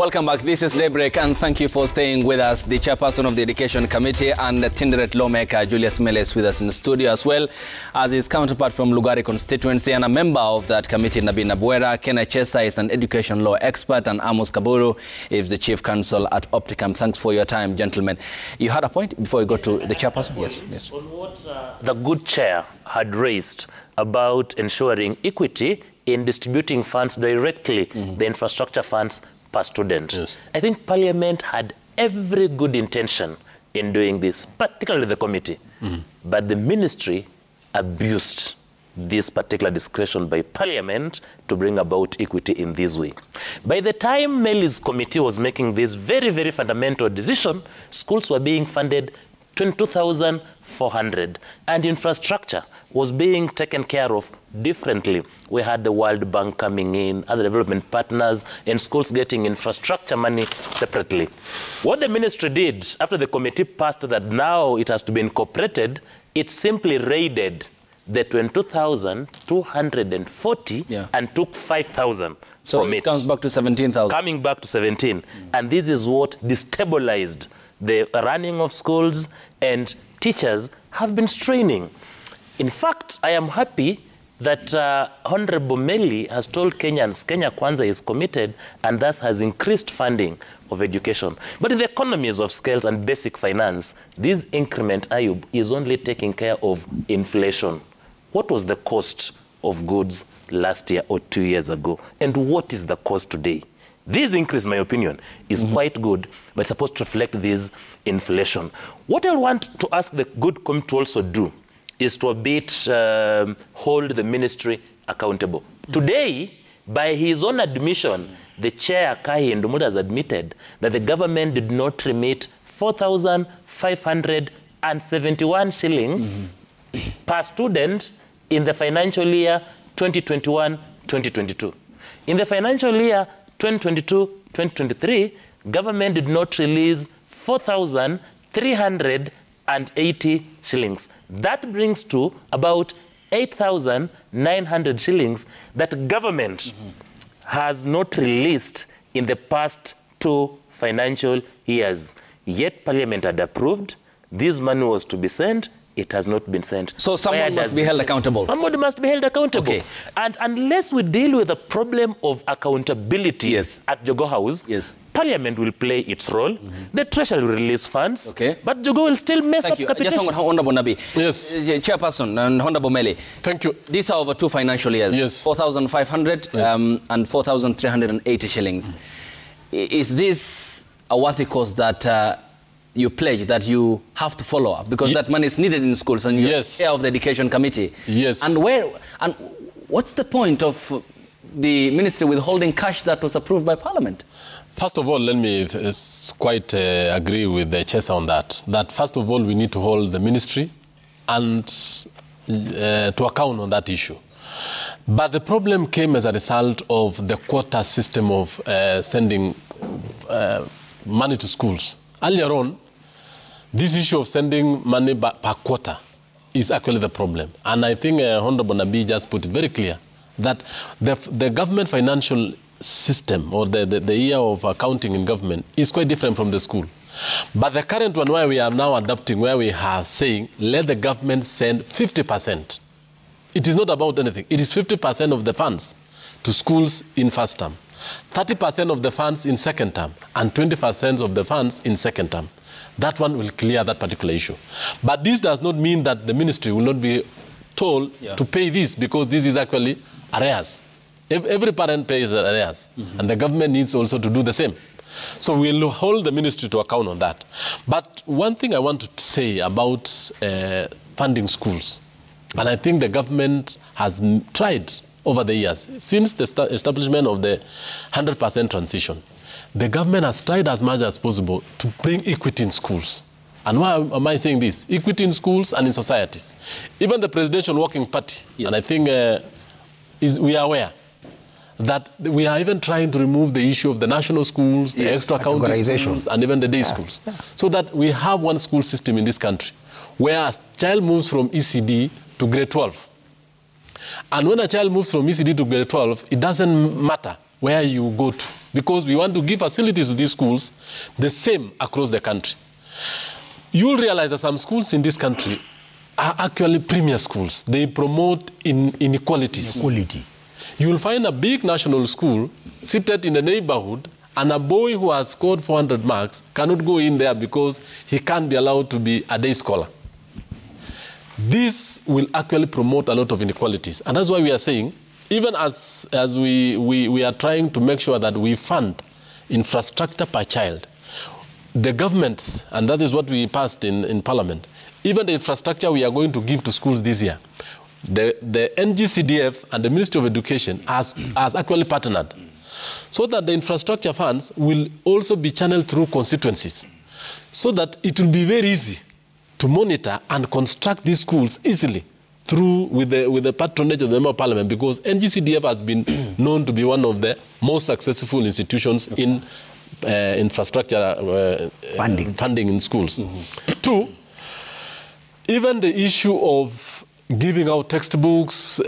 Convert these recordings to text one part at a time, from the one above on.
Welcome back. This is Daybreak, and thank you for staying with us. The chairperson of the Education Committee and the Tinderet lawmaker Julius Mele is with us in the studio, as well as his counterpart from Lugari constituency and a member of that committee, Nabina Buera. Ken Chesa is an education law expert, and Amos Kaburu is the chief counsel at Opticam. Thanks for your time, gentlemen. You had a point before you go to the chairperson? Yes. On what the good chair had raised about ensuring equity in distributing funds directly, the infrastructure funds per student. Yes. I think Parliament had every good intention in doing this, particularly the committee. But the ministry abused this particular discretion by Parliament to bring about equity in this way. By the time Meli's committee was making this very, very fundamental decision, schools were being funded 22,400, and infrastructure was being taken care of differently. We had the World Bank coming in, other development partners, and schools getting infrastructure money separately. What the ministry did after the committee passed that now it has to be incorporated, it simply raided the 22,240 and took 5,000 so from it comes back to 17,000. Coming back to 17. And this is what destabilized the running of schools, and teachers have been straining. In fact, I am happy that Honorable Meli has told Kenyans Kenya Kwanza is committed and thus has increased funding of education. But in the economies of scales and basic finance, this increment, Ayub, is only taking care of inflation. What was the cost of goods last year or 2 years ago? And what is the cost today? This increase, in my opinion, is quite good, but it's supposed to reflect this inflation. What I want to ask the good committee to also do is to a bit hold the ministry accountable. Today, by his own admission, the chair, Kai Ndumuda, has admitted that the government did not remit 4,571 shillings per student in the financial year 2021-2022. In the financial year 2022-2023, government did not release 4,380 shillings. That brings to about 8,900 shillings that government has not released in the past 2 financial years. Yet Parliament had approved. This money was to be sent. It has not been sent. So someone must be held accountable. Somebody must be held accountable. Okay. And unless we deal with the problem of accountability at Jogo House, Parliament will play its role. The Treasury will release funds, but Jogo will still mess up capitation. Just Honorable Nabi. Yes. Chairperson and Honorable Meli. Thank you. These are over 2 financial years. Yes. 4,500 and 4,380 shillings. Is this a worthy cause that you pledge that you have to follow up, because that money is needed in schools and you're chair of the Education Committee? Yes. And what's the point of the ministry withholding cash that was approved by Parliament? First of all, let me quite agree with the Chesa on that. That first of all, we need to hold the ministry and to account on that issue. But the problem came as a result of the quota system of sending money to schools. Earlier on, this issue of sending money per quarter is actually the problem. And I think Honorable Nabi just put it very clear that the government financial system, or the year of accounting in government, is quite different from the school. But the current one, where we are now adopting, where we are saying, let the government send 50%. It is not about anything. It is 50% of the funds to schools in first term, 30% of the funds in second term, and 20% of the funds in second term. That one will clear that particular issue. But this does not mean that the ministry will not be told to pay this, because this is actually arrears. Every parent pays arrears, and the government needs also to do the same. So we'll hold the ministry to account on that. But one thing I want to say about funding schools, and I think the government has tried over the years, since the establishment of the 100% transition, the government has tried as much as possible to bring equity in schools. And why am I saying this? Equity in schools and in societies. Even the Presidential Working Party, and I think we are aware that we are even trying to remove the issue of the national schools, the extra county schools, and even the day schools. So that we have one school system in this country where a child moves from ECD to grade 12. And when a child moves from ECD to grade 12, it doesn't matter where you go to. because we want to give facilities to these schools the same across the country. You'll realize that some schools in this country are actually premier schools. They promote inequalities. Equality. You will find a big national school seated in the neighborhood, and a boy who has scored 400 marks cannot go in there because he can't be allowed to be a day scholar. This will actually promote a lot of inequalities. And that's why we are saying, even as we are trying to make sure that we fund infrastructure per child, the government, and that is what we passed in Parliament, even the infrastructure we are going to give to schools this year, the NGCDF and the Ministry of Education has actually partnered so that the infrastructure funds will also be channeled through constituencies, so that it will be very easy to monitor and construct these schools easily through with the patronage of the Member of Parliament, because NGCDF has been known to be one of the most successful institutions in infrastructure funding in schools. Two, even the issue of giving out textbooks,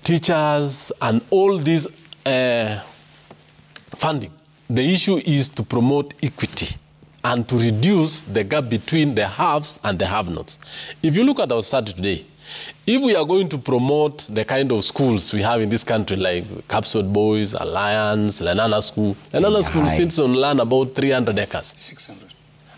teachers, and all these funding, the issue is to promote equity and to reduce the gap between the haves and the have-nots. If you look at our society today, if we are going to promote the kind of schools we have in this country, like Capsule Boys, Alliance, Lenana School sits on land about 300 acres. 600.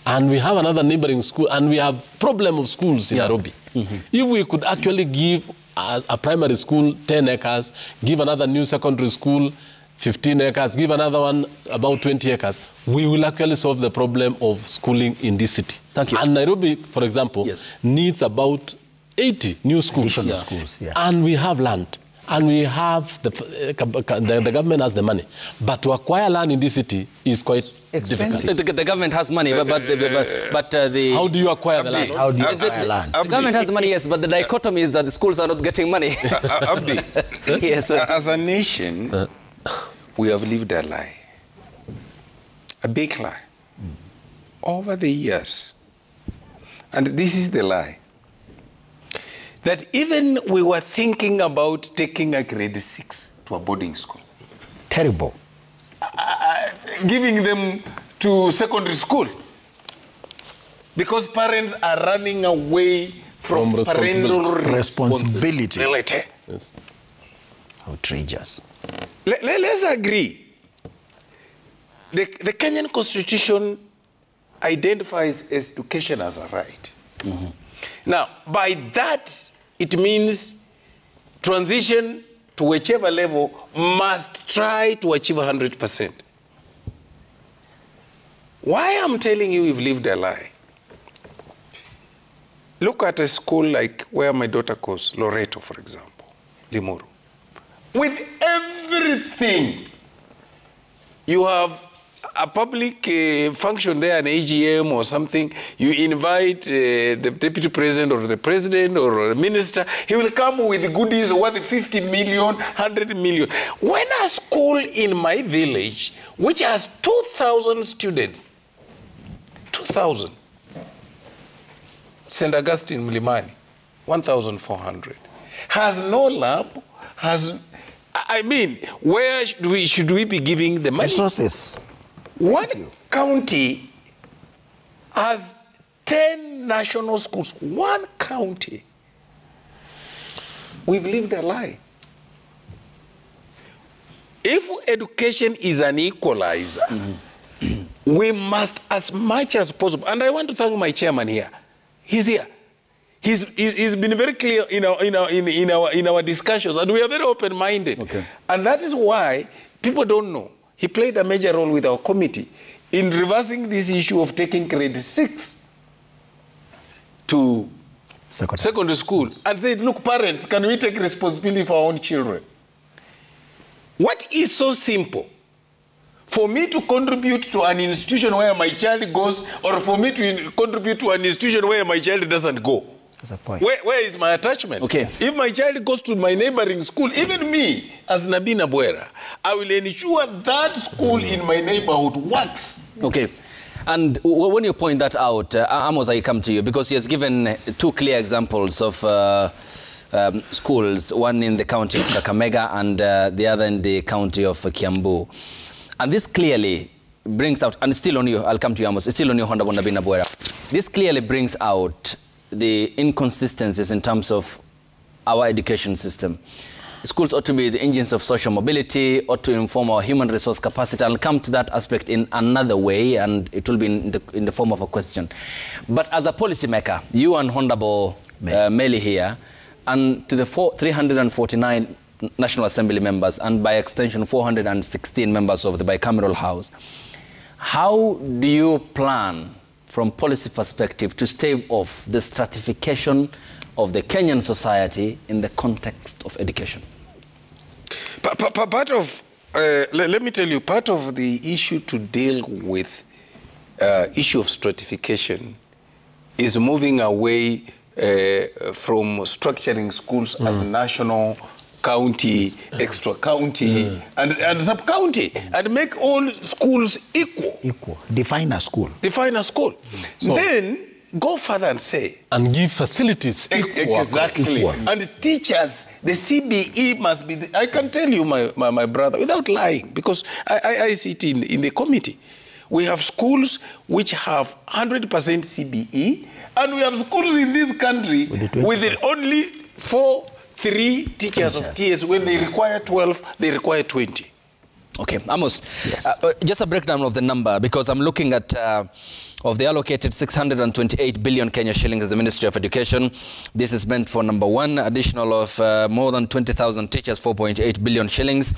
And we have another neighboring school, and we have problem of schools in Nairobi. If we could actually give a primary school 10 acres, give another new secondary school 15 acres, give another one about 20 acres, we will actually solve the problem of schooling in this city. Thank you. And Nairobi, for example, needs about 80 new schools. Schools, And we have land. And we have, the government has the money. But to acquire land in this city is quite difficult. The government has money, but the... How do you acquire the land? How do you acquire land? The government has the money, yes, but the dichotomy is that the schools are not getting money. Abdi, yes, as a nation, we have lived a lie. A big lie. Over the years. And this is the lie. That even we were thinking about taking a grade 6 to a boarding school. Terrible. Giving them to secondary school. Because parents are running away from parental responsibility. Yes. Outrageous. Let's agree. The Kenyan Constitution identifies education as a right. Now, by that, it means transition to whichever level must try to achieve 100%. Why I'm telling you we've lived a lie? Look at a school like where my daughter goes, Loreto, for example, Limuru. With everything, you have a public function there, an AGM or something, you invite the deputy president or the president or a minister, he will come with goodies worth 50 million, 100 million. When a school in my village, which has 2,000 students, 2,000, St. Augustine Mlimani, 1,400, has no lab, has, I mean, where should we be giving the money? Resources. One county has 10 national schools. One county. We've lived a lie. If education is an equalizer, we must, as much as possible, and I want to thank my chairman here. He's here. He's been very clear in our discussions, and we are very open-minded. Okay. And that is why people don't know. He played a major role with our committee in reversing this issue of taking grade 6 to secondary school and said, look, parents, can we take responsibility for our own children? What is so simple? For me to contribute to an institution where my child goes, or for me to contribute to an institution where my child doesn't go? That's a point. Where is my attachment? Okay. If my child goes to my neighboring school, even me, as Nabina Bwera, I will ensure that school in my neighborhood works. Okay. And when you point that out, Amos, I come to you, because he has given two clear examples of schools, one in the county of Kakamega and the other in the county of Kiambu. And this clearly brings out, and still on you, I'll come to you, Amos, still on you, Honorable Nabina Bwera. This clearly brings out the inconsistencies in terms of our education system. Schools ought to be the engines of social mobility, ought to inform our human resource capacity. I'll come to that aspect in another way, and it will be in the form of a question. But as a policymaker, you and Honorable Meli here, and to the 349 National Assembly members, and by extension 416 members of the bicameral House, how do you plan, from policy perspective, to stave off the stratification of the Kenyan society in the context of education? Part of, let me tell you, part of the issue to deal with issue of stratification is moving away from structuring schools as national, county, extra county, and sub-county, and make all schools equal. Equal. Define a school. Define a school. So, then go further and say. And give facilities equal. Exactly. Equal. And teachers, the CBE must be, I can tell you, my brother, without lying, because I sit in the committee. We have schools which have 100% CBE, and we have schools in this country with only 3 teachers of TS. When they require 12, they require 20. Okay, Amos, Yes. Just a breakdown of the number, because I'm looking at, of the allocated 628 billion Kenya shillings as the Ministry of Education. This is meant for, number one, additional of more than 20,000 teachers, 4.8 billion shillings.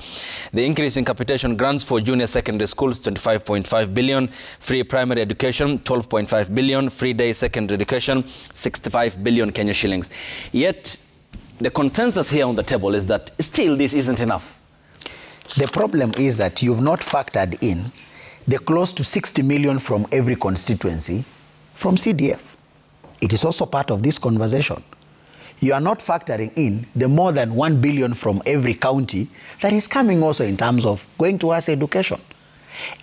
The increase in capitation grants for junior secondary schools, 25.5 billion. Free primary education, 12.5 billion. Free day secondary education, 65 billion Kenya shillings. Yet, the consensus here on the table is that still this isn't enough. The problem is that you've not factored in the close to 60 million from every constituency from CDF. It is also part of this conversation. You are not factoring in the more than 1 billion from every county that is coming also in terms of going towards education.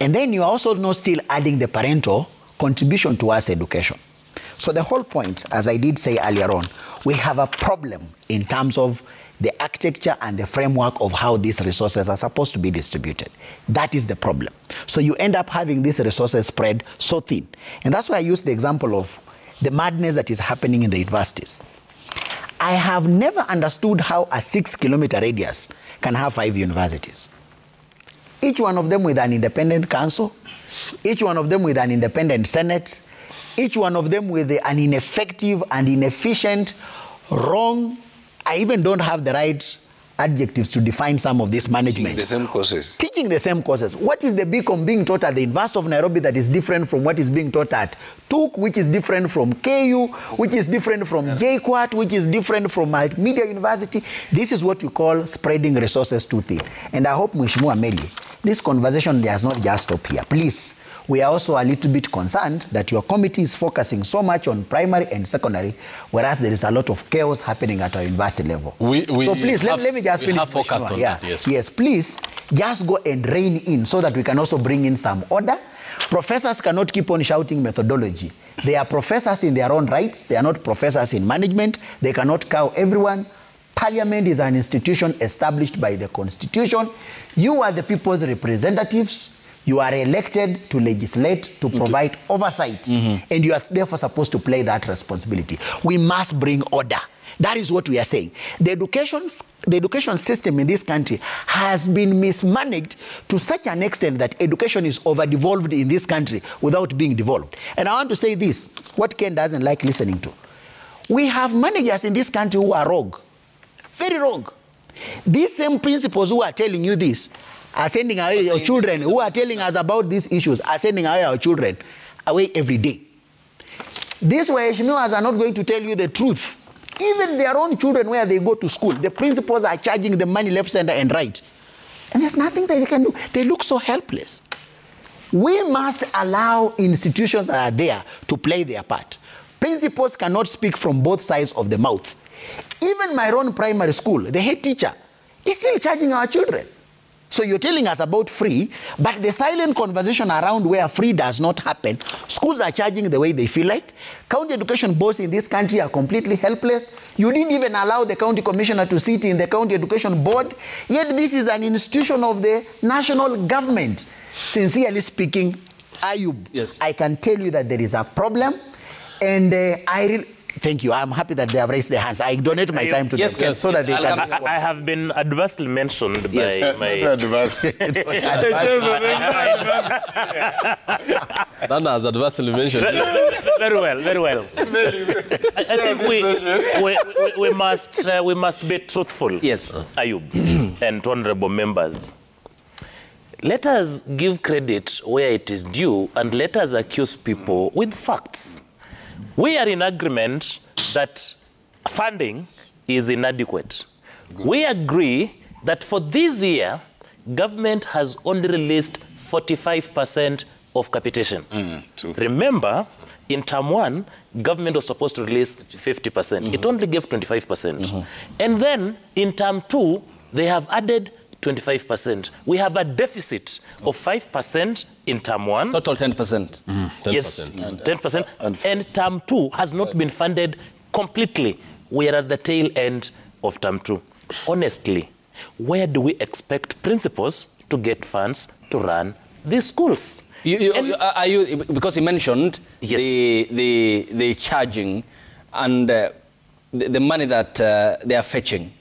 And then you are also not still adding the parental contribution towards education. So the whole point, as I did say earlier on, we have a problem in terms of the architecture and the framework of how these resources are supposed to be distributed. That is the problem. So you end up having these resources spread so thin. And that's why I use the example of the madness that is happening in the universities. I have never understood how a 6-kilometer radius can have 5 universities. Each one of them with an independent council, each one of them with an independent senate, each one of them with an ineffective and inefficient, wrong, I even don't have the right adjectives to define some of this management. Teaching the same courses. Teaching the same courses. What is the BCom being taught at the University of Nairobi that is different from what is being taught at TUK, which is different from KU, which is different from JKUAT, which is different from Multimedia University? This is what you call spreading resources too thin. And I hope, Mheshimiwa Meli, this conversation does not just stop here. Please. We are also a little bit concerned that your committee is focusing so much on primary and secondary, whereas there is a lot of chaos happening at our university level. So please, let me just finish. We have focused on that, yes. Yes, please, just go and rein in so that we can also bring in some order. Professors cannot keep on shouting methodology. They are professors in their own rights. They are not professors in management. They cannot cow everyone. Parliament is an institution established by the Constitution. You are the people's representatives. You are elected to legislate, to provide oversight, and you are therefore supposed to play that responsibility. We must bring order. That is what we are saying. The education system in this country has been mismanaged to such an extent that education is overdevolved in this country without being devolved. And I want to say this, what Ken doesn't like listening to. We have managers in this country who are rogue, very rogue. These same principals who are telling you this are sending away your children, who are telling us about these issues, are sending away our children away every day. These Waheshimiwas are not going to tell you the truth. Even their own children, where they go to school, the principals are charging them money left, center, and right. And there's nothing that they can do. They look so helpless. We must allow institutions that are there to play their part. Principals cannot speak from both sides of the mouth. Even my own primary school, the head teacher is still charging our children. So you're telling us about free, but the silent conversation around where free does not happen, schools are charging the way they feel like. County education boards in this country are completely helpless. You didn't even allow the county commissioner to sit in the county education board, yet this is an institution of the national government. Sincerely speaking, Ayub, Yes. I can tell you that there is a problem, and thank you. I'm happy that they have raised their hands. I donate my time to Yes, them yes, so that they I'll can come to- respond. I have been adversely mentioned by my... Nana has adversely mentioned. Very well, very well. I think we must be truthful, Yes. Ayub and honorable members. Let us give credit where it is due, and let us accuse people with facts. We are in agreement that funding is inadequate. We agree that for this year, government has only released 45% of capitation. Remember, in term 1, government was supposed to release 50%. It only gave 25%. And then in term 2, they have added 25%. We have a deficit of 5% in term 1. Total 10%. 10%. Yes, 10%. And term 2 has not been funded completely. We are at the tail end of term 2. Honestly, where do we expect principals to get funds to run these schools? Because you mentioned Yes. the charging and the money that they are fetching.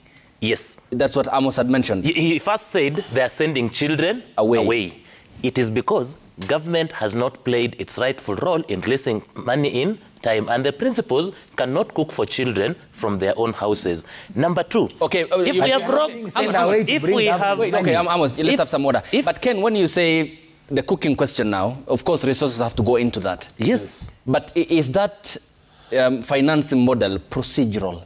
Yes. That's what Amos had mentioned. He first said they are sending children away. It is because government has not played its rightful role in releasing money in time, and the principals cannot cook for children from their own houses. Number 2, Okay, if we have robbed, Amos, let's have some order. But Ken, when you say the cooking question now, of course, resources have to go into that. Yes. But is that financing model procedural,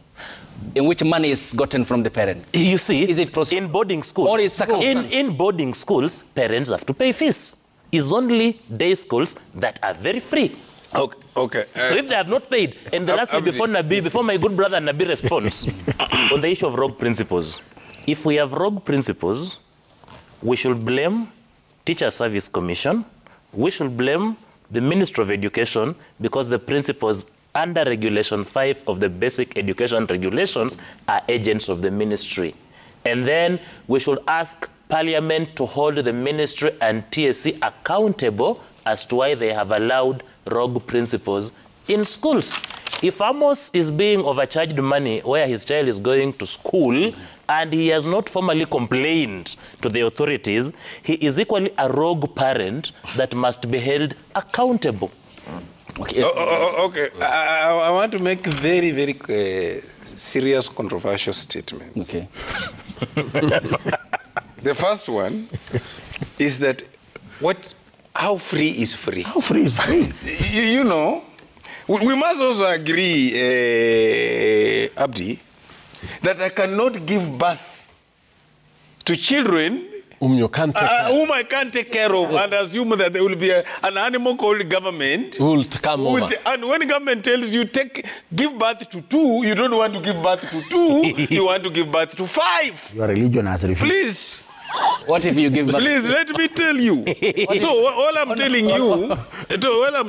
in which money is gotten from the parents? You see, Is it in boarding schools, or it's circumstance? in boarding schools, parents have to pay fees. It's only day schools that are very free. Okay. So if they have not paid, and they'll ask me before my good brother Nabi responds on the issue of rogue principals. If we have rogue principals, we should blame Teacher Service Commission. We should blame the Ministry of Education, because the principals under Regulation 5 of the Basic Education Regulations are agents of the ministry. And then we should ask Parliament to hold the ministry and TSC accountable as to why they have allowed rogue principals in schools. If Amos is being overcharged money where his child is going to school and he has not formally complained to the authorities, he is equally a rogue parent that must be held accountable. Okay. Okay. I want to make very, very serious, controversial statements. Okay. The first one is that how free is free? How free is free? You know, we must also agree, Abdi, that I cannot give birth to children Whom I can't take care of, and assume that there will be an animal called government who will come over. And when government tells you give birth to 2, you don't want to give birth to 2, you want to give birth to 5. Your religion has refused. Please. What if you give... Please, let me tell you. So all I'm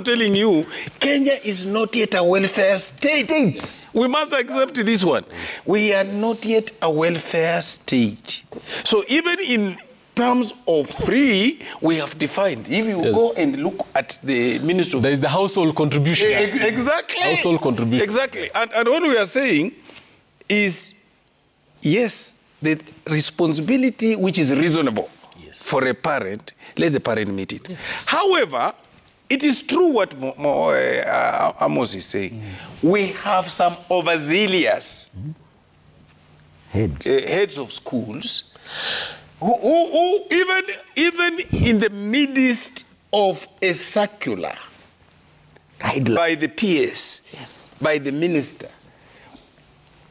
telling you, Kenya is not yet a welfare state. We must accept this one. We are not yet a welfare state. So even in terms of free, we have defined. If you go and look at the Ministry of... There is the household contribution. Exactly. Household contribution. Exactly. And what we are saying is, yes, the responsibility which is reasonable for a parent, let the parent meet it. Yes. However, it is true what Amos is saying. We have some overzealous heads of schools who even in the midst of a circular by the PS, by the minister,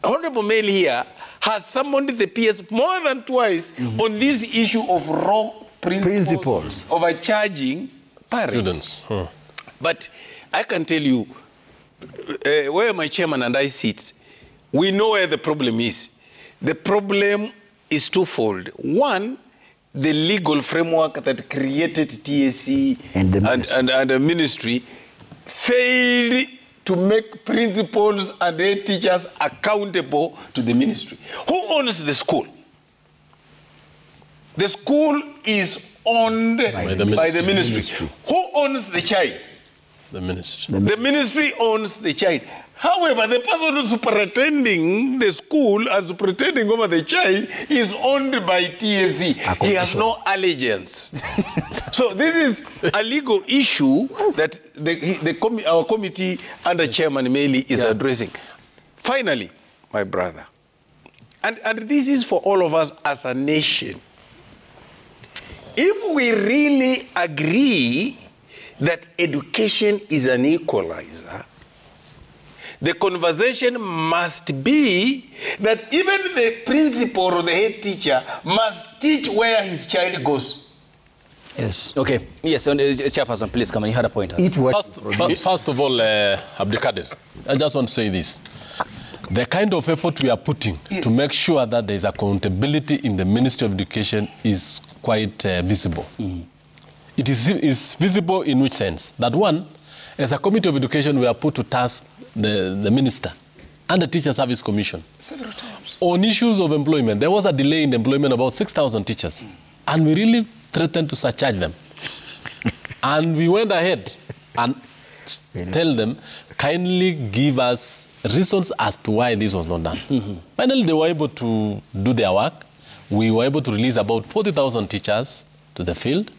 Honorable Mail here has summoned the PS more than twice on this issue of wrong principles overcharging parents. Students. But I can tell you, where my chairman and I sit, we know where the problem is. The problem is twofold. One, the legal framework that created TSC and the ministry failed to make principals and head teachers accountable to the ministry. Who owns the school? The school is owned by the ministry. Who owns the child? The ministry. The ministry owns the child. However, the person who's superintending the school and superintending over the child is owned by TSC. He has no allegiance. So this is a legal issue that our committee under Chairman Meli is addressing. Finally, my brother, and this is for all of us as a nation. If we really agree that education is an equalizer, the conversation must be that even the principal or the head teacher must teach where his child goes. Yes. Okay. Yes, Chairperson, please come on. You had a point. First of all, Abdikadir, I just want to say this. The kind of effort we are putting to make sure that there is accountability in the Ministry of Education is quite visible. It is visible in which sense? That one, as a Committee of Education, we are put to task the Minister and the Teacher Service Commission. Several times. On issues of employment, there was a delay in employment of about 6,000 teachers. And we really threatened to surcharge them. And we went ahead and tell them, kindly give us reasons as to why this was not done. Finally, they were able to do their work. We were able to release about 40,000 teachers to the field.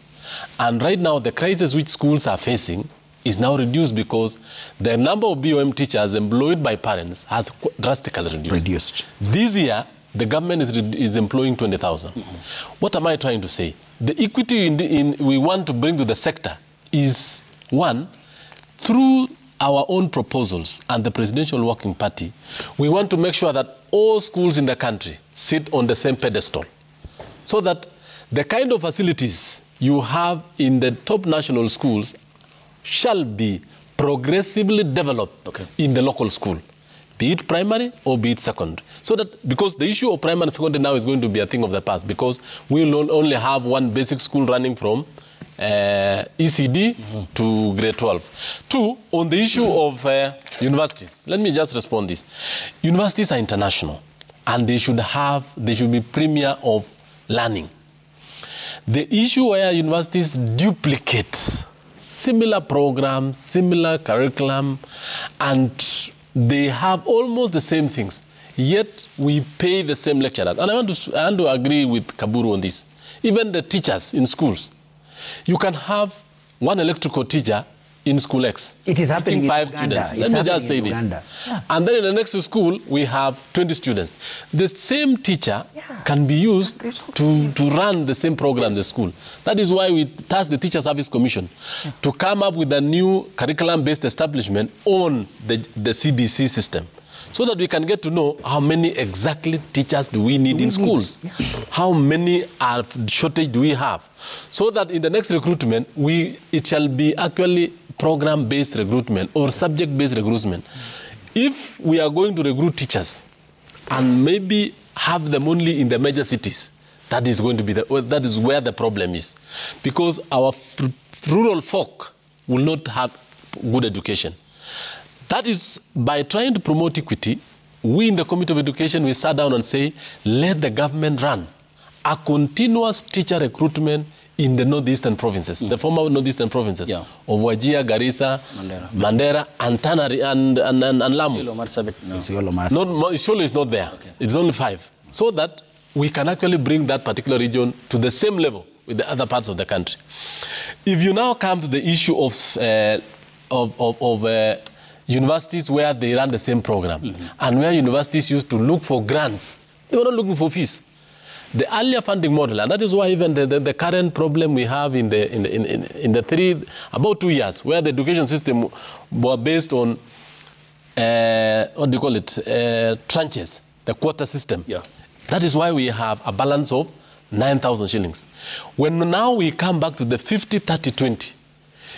And right now, the crisis which schools are facing is now reduced because the number of BOM teachers employed by parents has drastically reduced. This year, the government is employing 20,000. What am I trying to say? The equity we want to bring to the sector is, one, through our own proposals and the Presidential Working Party, we want to make sure that all schools in the country sit on the same pedestal so that the kind of facilities you have in the top national schools shall be progressively developed in the local school, be it primary or be it secondary. So that, because the issue of primary and secondary now is going to be a thing of the past, because we will only have one basic school running from ECD to grade 12. Two, on the issue of universities, let me just respond this. Universities are international and they should be premier of learning. The issue where universities duplicate similar programs, similar curriculum, and they have almost the same things, yet we pay the same lecturers. And I want to agree with Kaburu on this. Even the teachers in schools, you can have one electrical teacher in school X. It is happening in 5 Uganda. students. Let me just say this. Yeah. And then in the next school, we have 20 students. The same teacher can be used to run the same program in the school. That is why we tasked the Teacher Service Commission to come up with a new curriculum-based establishment on the CBC system, so that we can get to know how many exactly teachers do we need in schools, how many shortage do we have, so that in the next recruitment, it shall be actually program-based recruitment or subject-based recruitment. If we are going to recruit teachers and maybe have them only in the major cities, that is going to be that is where the problem is, because our rural folk will not have good education. That is, by trying to promote equity, we in the Committee of Education, we sat down and say, let the government run a continuous teacher recruitment in the northeastern provinces, the former northeastern provinces of Wajir, Garissa, Mandera, and Tanari, and Lamu. Isiolo is not there. Okay. It's only 5. So that we can actually bring that particular region to the same level with the other parts of the country. If you now come to the issue of universities where they run the same program, and where universities used to look for grants, they were not looking for fees. The earlier funding model, and that is why even the current problem we have in about 2 years, where the education system were based on what do you call it, tranches, the quota system. Yeah. That is why we have a balance of 9,000 shillings. When now we come back to the 50, 30, 20,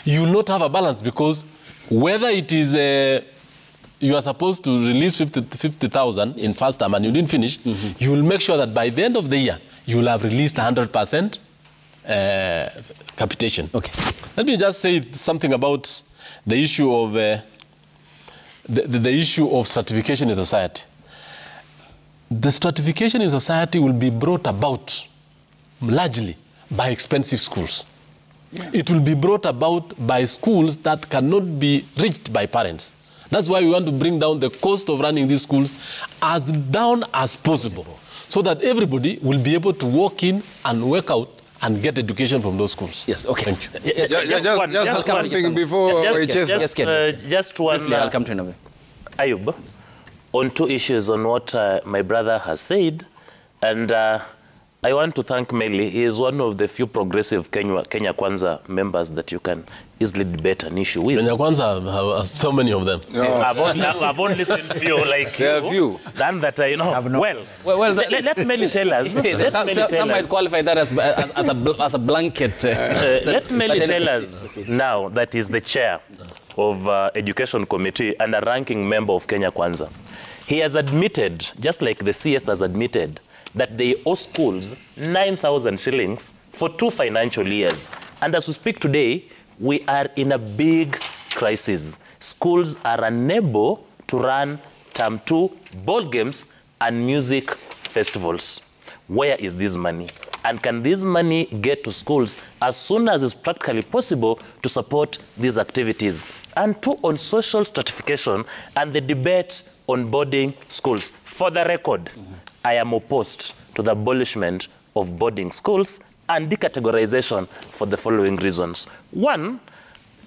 you will not have a balance, because whether it is you are supposed to release 50,000 in first term and you didn't finish, you will make sure that by the end of the year, you will have released 100% capitation. Okay. Let me just say something about the issue of the issue of stratification in society. The stratification in society will be brought about largely by expensive schools. Yeah. It will be brought about by schools that cannot be reached by parents. That's why we want to bring down the cost of running these schools as down as possible, so that everybody will be able to walk in and work out and get education from those schools. Yes, okay. Thank you. Just one thing before just one. Briefly, I'll come to you. Ayub, on two issues on what my brother has said, and I want to thank Meli. He is one of the few progressive Kenya Kwanza members that you can easily debate an issue with. Kenya Kwanza, so many of them. No. I've only listened to you like there are few. Than that I know. Well, let Meli tell us. Some might qualify that as a blanket. Let Meli tell us now that is the chair of Education Committee and a ranking member of Kenya Kwanza. He has admitted, just like the CS has admitted, that they owe schools 9,000 shillings for 2 financial years. And as we speak today, we are in a big crisis. Schools are unable to run term 2 ball games and music festivals. Where is this money? And can this money get to schools as soon as is practically possible to support these activities? And 2, on social stratification and the debate on boarding schools. For the record, I am opposed to the abolishment of boarding schools and decategorization for the following reasons. 1,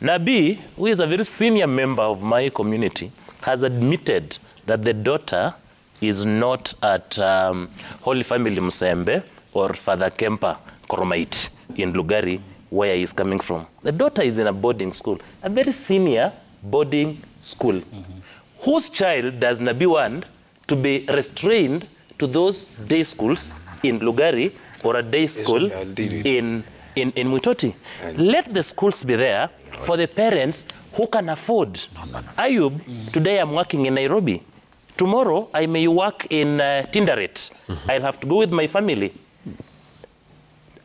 Nabi, who is a very senior member of my community, has admitted that the daughter is not at Holy Family Musembe or Father Kempa Koromait in Lugari, where he is coming from. The daughter is in a boarding school, a very senior boarding school. Whose child does Nabi want to be restrained to those day schools in Lugari or a day school in Mwitoti? Let the schools be there for the parents who can afford. Ayub, today I'm working in Nairobi. Tomorrow I may work in Tinderet. I'll have to go with my family.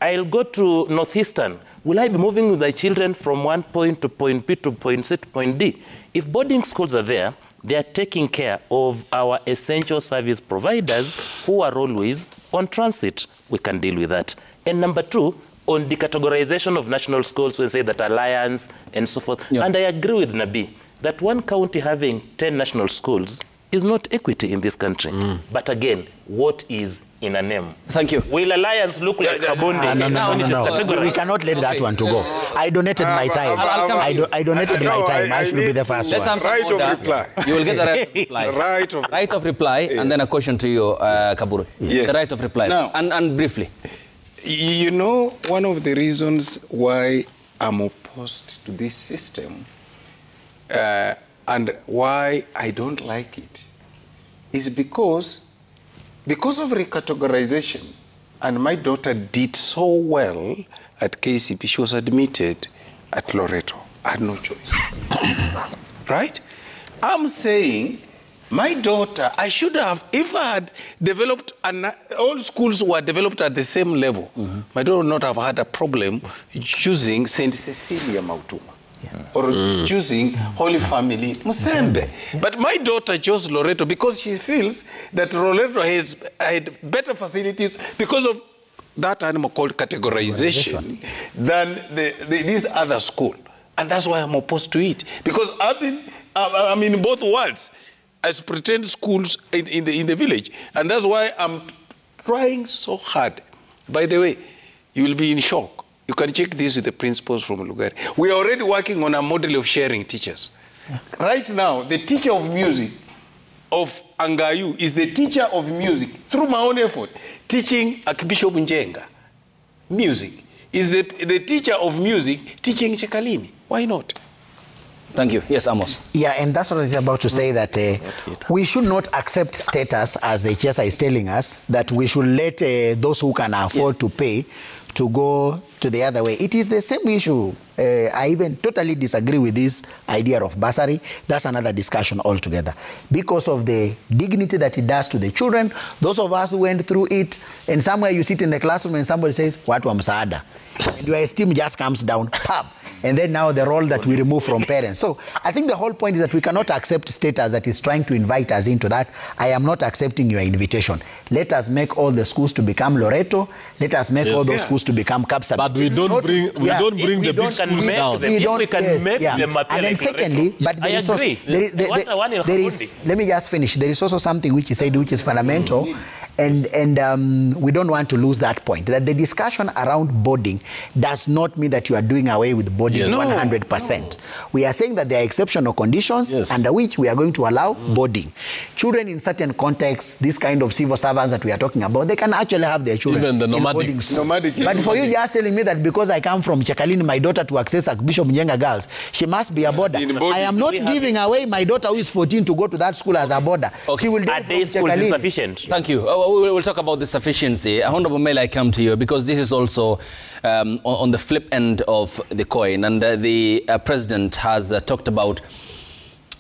I'll go to Northeastern. Will I be moving with my children from one point to point B to point C to point D? If boarding schools are there, they are taking care of our essential service providers who are always on transit. We can deal with that. And number 2, on decategorization of national schools, we say that alliance and so forth. Yeah. And I agree with Nabi that one county having 10 national schools is not equity in this country. But again, what is in a name? Thank you. Will alliance look like Kabondi? No. We cannot let that one to go. I donated my time. I donated my time. I should be the first one. Right of reply. You will get the right of reply. Right of reply, yes. And then a question to you, Kaburu. Yes. The right of reply. Now, and briefly. You know, one of the reasons why I'm opposed to this system and why I don't like it is because of recategorization, and my daughter did so well at KCP, she was admitted at Loreto. I had no choice. Right? I'm saying my daughter, I should have, if I had developed, all schools were developed at the same level, my daughter would not have had a problem choosing St. Cecilia Mautuma. Or choosing Holy Family Musembe. But my daughter chose Loreto because she feels that Loreto had better facilities because of that animal called categorization than this other school. And that's why I'm opposed to it. Because I'm in both worlds as pretend schools in the village. And that's why I'm trying so hard. By the way, you will be in shock. You can check this with the principals from Lugari. We are already working on a model of sharing teachers. Right now, the teacher of music of Angayu is the teacher of music, through my own effort, teaching Archbishop Njenga. Music is the teacher of music teaching Chekalini. Why not? Thank you. Yes, Amos. Yeah, and that's what I was about to say, that we should not accept status, as the HSI is telling us, that we should let those who can afford to pay to go to the other way. It is the same issue. I even totally disagree with this idea of bursary. That's another discussion altogether. Because of the dignity that it does to the children, those of us who went through it, and somewhere you sit in the classroom and somebody says, "What wa msaada?" And your esteem just comes down, pop. And then now the role that we remove from parents. So I think the whole point is that we cannot accept status that is trying to invite us into that. I am not accepting your invitation. Let us make all the schools to become Loreto. Let us make all those schools to to become Kapsabet. But we don't bring the big schools down. If we can make them appear and then like secondly, but there is also, let me just finish. There is also something which he said which is fundamental, and we don't want to lose that point, that the discussion around boarding does not mean that you are doing away with boarding 100%. We are saying that there are exceptional conditions under which we are going to allow boarding. Children in certain contexts, this kind of civil servants that we are talking about, they can actually have their children even the nomadic. But for you just telling me that because I come from Chekalini, my daughter to access Bishop Njenga Girls, she must be a boarder. I am not giving away my daughter who is 14 to go to that school as a boarder. Okay. She will Are day schools insufficient? Thank you. We'll talk about the sufficiency. Honorable Mele, I come to you because this is also on the flip end of the coin, and the president has talked about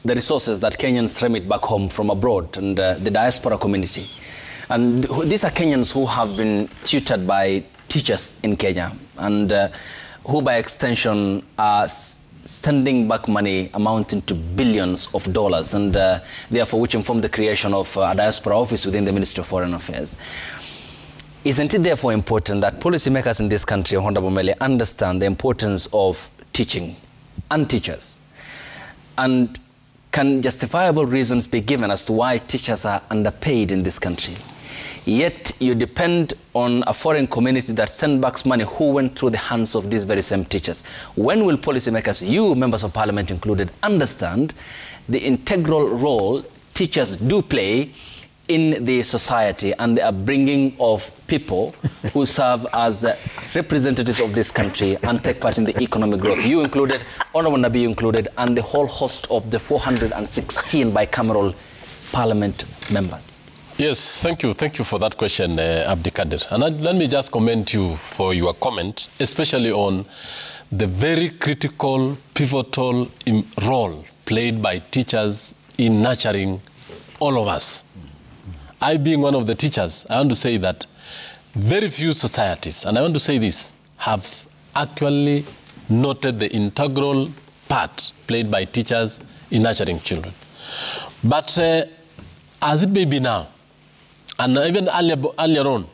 the resources that Kenyans remit back home from abroad and the diaspora community. And these are Kenyans who have been tutored by teachers in Kenya and who by extension are sending back money amounting to billions of dollars, and therefore which informed the creation of a diaspora office within the Ministry of Foreign Affairs. Isn't it therefore important that policymakers in this country, Honorable Mele, understand the importance of teaching and teachers? And can justifiable reasons be given as to why teachers are underpaid in this country? Yet you depend on a foreign community that sends back money who went through the hands of these very same teachers. When will policymakers, you members of parliament included, understand the integral role teachers do play in the society and the upbringing of people who serve as representatives of this country and take part in the economic growth? You included, Honorable Nabi included, and the whole host of the 416 bicameral parliament members. Yes, thank you. Thank you for that question, Abdikadir. And let me just commend you for your comment, especially on the very critical, pivotal role played by teachers in nurturing all of us. I, being one of the teachers, I want to say that very few societies, and I want to say this, have actually noted the integral part played by teachers in nurturing children. But as it may be now, and even earlier on,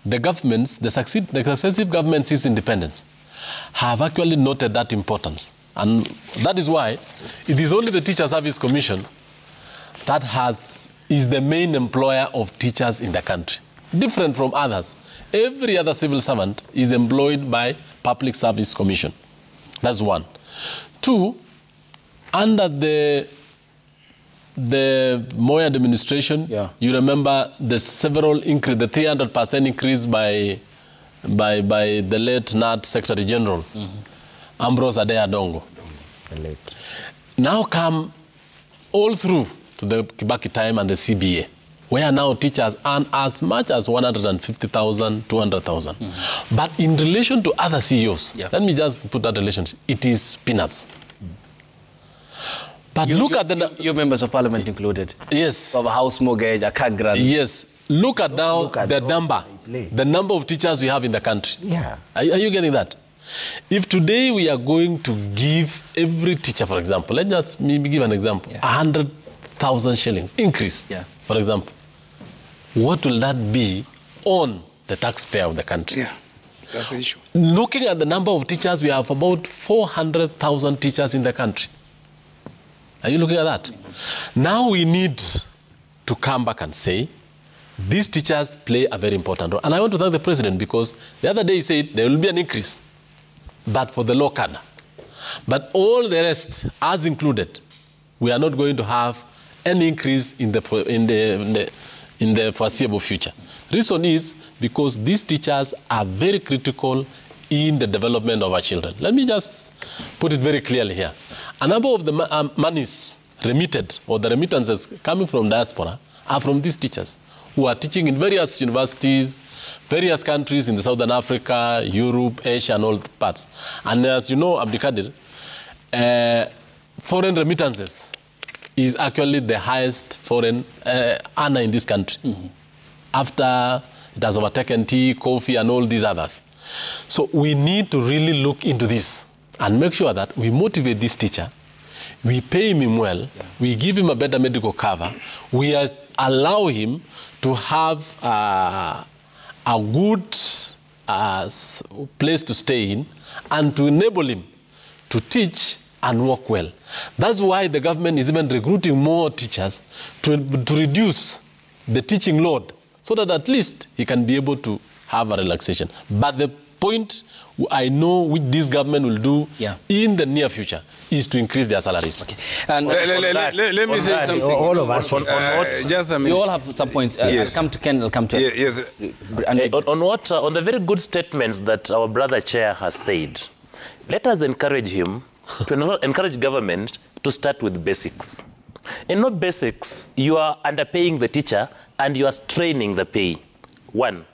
the governments, the successive governments since independence, have actually noted that importance. And that is why it is only the Teacher Service Commission that is the main employer of teachers in the country. Different from others. Every other civil servant is employed by Public Service Commission. That's one. Two, under the Moi administration, you remember the several increase, the 300% increase by the late NAT Secretary General, Ambrose Adea Dongo. Now come all through to the Kibaki time and the CBA, where now teachers earn as much as 150,000, 200,000. But in relation to other CEOs, let me just put that relationship, it is peanuts. But look at the... Your members of parliament included. Yes. Of a house mortgage, a car grant. Yes. Look at now the number of teachers we have in the country. Yeah. Are you getting that? If today we are going to give every teacher, for example, let's just maybe give an example, 100,000 shillings increase, for example, what will that be on the taxpayer of the country? Yeah, that's the issue. Looking at the number of teachers, we have about 400,000 teachers in the country. Are you looking at that? Now we need to come back and say, these teachers play a very important role. And I want to thank the president because the other day he said there will be an increase, but for the low cadre. But all the rest, as included, we are not going to have any increase in the foreseeable future. Reason is because these teachers are very critical in the development of our children. Let me just put it very clearly here. A number of the monies remitted, or the remittances coming from diaspora, are from these teachers who are teaching in various universities, various countries in the Southern Africa, Europe, Asia, and all parts. And as you know, Abdikadir, foreign remittances is actually the highest foreign earner in this country. After it has overtaken tea, coffee, and all these others. So we need to really look into this and make sure that we motivate this teacher, we pay him well, we give him a better medical cover, we allow him to have a good place to stay in and to enable him to teach and work well. That's why the government is even recruiting more teachers to reduce the teaching load so that at least he can be able to have a relaxation. But the point I know which this government will do in the near future is to increase their salaries. Okay. And let me say something. All of us. Just a minute. you all have some points. Yes. I'll come to Ken, I'll come to Yes. On the very good statements that our brother chair has said, let us encourage him to encourage government to start with basics. In no basics, you are underpaying the teacher and you are straining the pay. One,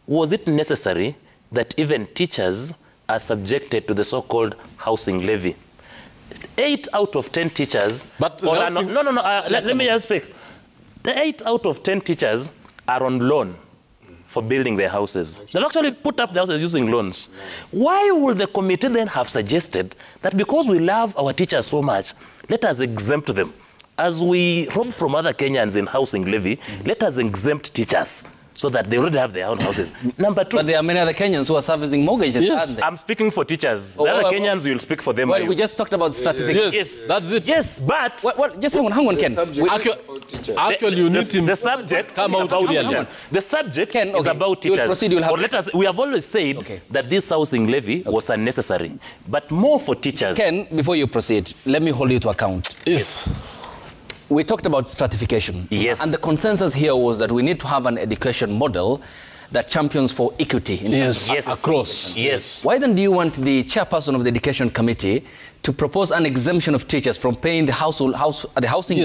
was it necessary that even teachers are subjected to the so-called housing levy? 8 out of 10 teachers... But let me just speak. The 8 out of 10 teachers are on loan for building their houses. They've actually put up the houses using loans. Why would the committee then have suggested that because we love our teachers so much, let us exempt them? As we rob from other Kenyans in housing levy, let us exempt teachers so that they already have their own houses. Number two. But there are many other Kenyans who are servicing mortgages, aren't they? I'm speaking for teachers. The other Kenyans, you'll speak for them. Well, we just talked about stratification. Yes, that's it. Yes, but... Well, just hang on, Ken. Actually, you need him the subject come out about clearly. teachers. The subject Ken, is about teachers. Proceed, we have always said that this housing levy was unnecessary, but more for teachers. Ken, before you proceed, let me hold you to account. Yes. We talked about stratification. Yes. And the consensus here was that we need to have an education model that champions for equity. Across. Yes. Why then do you want the chairperson of the Education Committee to propose an exemption of teachers from paying the housing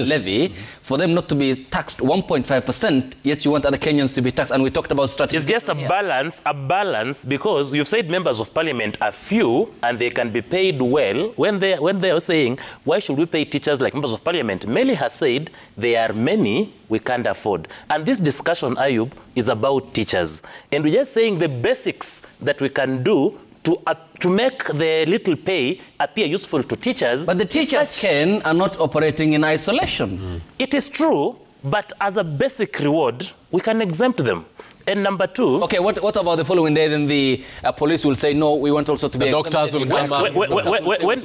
levy for them not to be taxed 1.5%, yet you want other Kenyans to be taxed? And we talked about stratification. It's just a balance, because you've said members of parliament are few and they can be paid well. When they are saying, why should we pay teachers like members of parliament? Meli has said, there are many we can't afford. And this discussion, Ayub, is about teachers. And we're just saying the basics that we can do to make the little pay appear useful to teachers. But the teachers, Ken, are not operating in isolation. It is true, but as a basic reward, we can exempt them. And number two... Okay, what about the following day? Then the police will say, no, we want also to be... The doctors will come up.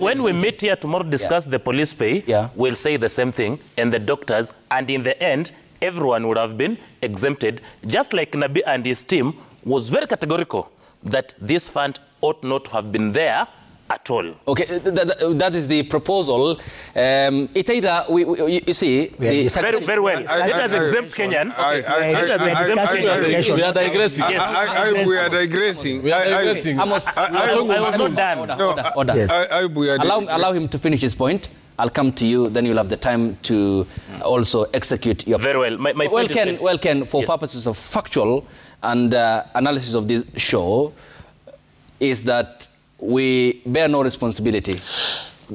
When we meet here tomorrow, discuss the police pay, we'll say the same thing, and the doctors, and in the end, everyone would have been exempted, just like Nabi and his team was very categorical that this fund ought not to have been there at all. Okay, that is the proposal. It's either, you see... Very well. Let us exempt Kenyans. We are digressing. We are digressing. I was not done. Allow him to finish his point. I'll come to you, then you'll have the time to also execute your... Very well. My well, Ken, for purposes of factual and analysis of this show, is that we bear no responsibility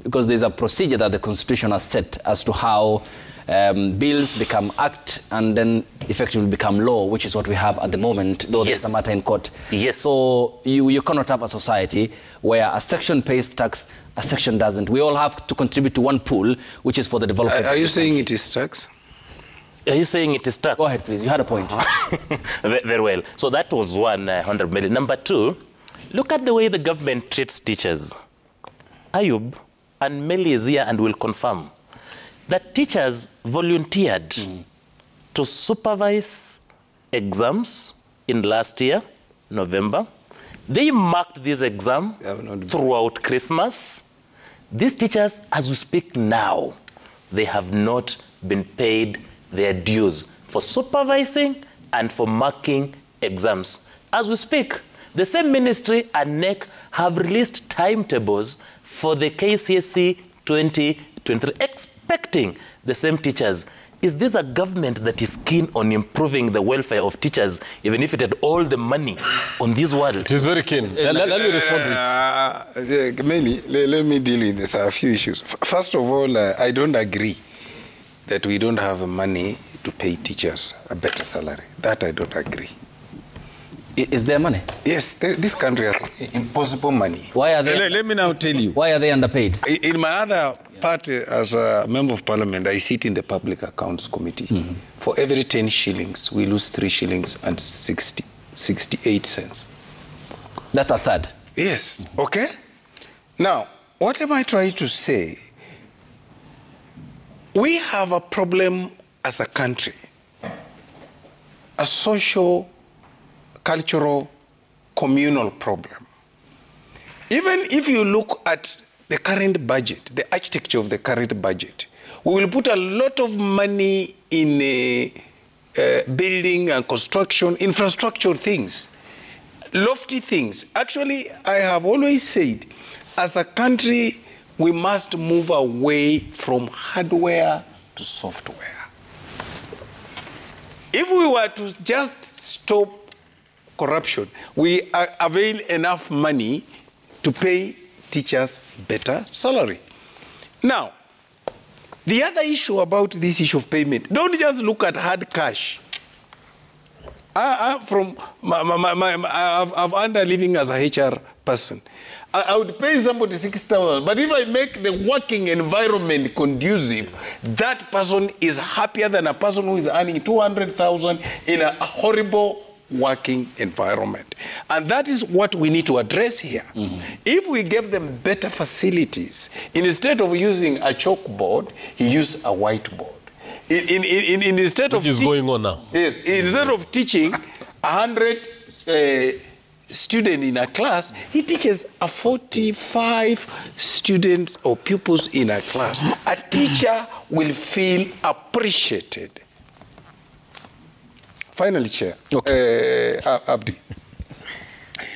because there's a procedure that the Constitution has set as to how bills become act and then effectively become law, which is what we have at the moment, though there's a matter in court. Yes. So you cannot have a society where a section pays tax, a section doesn't. We all have to contribute to one pool, which is for the development. Are you saying it is tax? Are you saying it is tax? Go ahead, please. You had a point. Very well. So that was 100 million. Number two, look at the way the government treats teachers. Ayub and Meli is here and will confirm that teachers volunteered to supervise exams in last year, November. They marked this exam throughout Christmas. These teachers, as we speak now, they have not been paid their dues for supervising and for marking exams. As we speak, the same ministry and NEC have released timetables for the KCSE 2023, expecting the same teachers. Is this a government that is keen on improving the welfare of teachers, even if it had all the money on this world? It is very keen. Let me respond to it. Meli, let me deal with this. A few issues. First of all, I don't agree that we don't have money to pay teachers a better salary. That I don't agree. Is there money? Yes, this country has impossible money. Why are they? Let me now tell you. Why are they underpaid? In my other part, as a member of parliament, I sit in the Public Accounts Committee. For every 10 shillings, we lose 3 shillings and 68 cents. That's a third. Yes, okay? Now, what am I trying to say? We have a problem as a country, a social, cultural, communal problem. Even if you look at the current budget, the architecture of the current budget, we will put a lot of money in building and construction, infrastructure things, lofty things. Actually, I have always said, as a country, we must move away from hardware to software. If we were to just stop corruption, we avail enough money to pay teachers better salary. Now, the other issue about this issue of payment, don't just look at hard cash. I've earned a living as a HR person. I would pay somebody 6,000, but if I make the working environment conducive, that person is happier than a person who is earning 200,000 in a horrible working environment. And that is what we need to address here. Mm-hmm. If we give them better facilities, instead of using a chalkboard, he used a whiteboard. Instead Which is going on now. Yes, instead of teaching 100 students in a class, he teaches 45 students or pupils in a class. A teacher will feel appreciated. Finally, Chair. Okay. Abdi.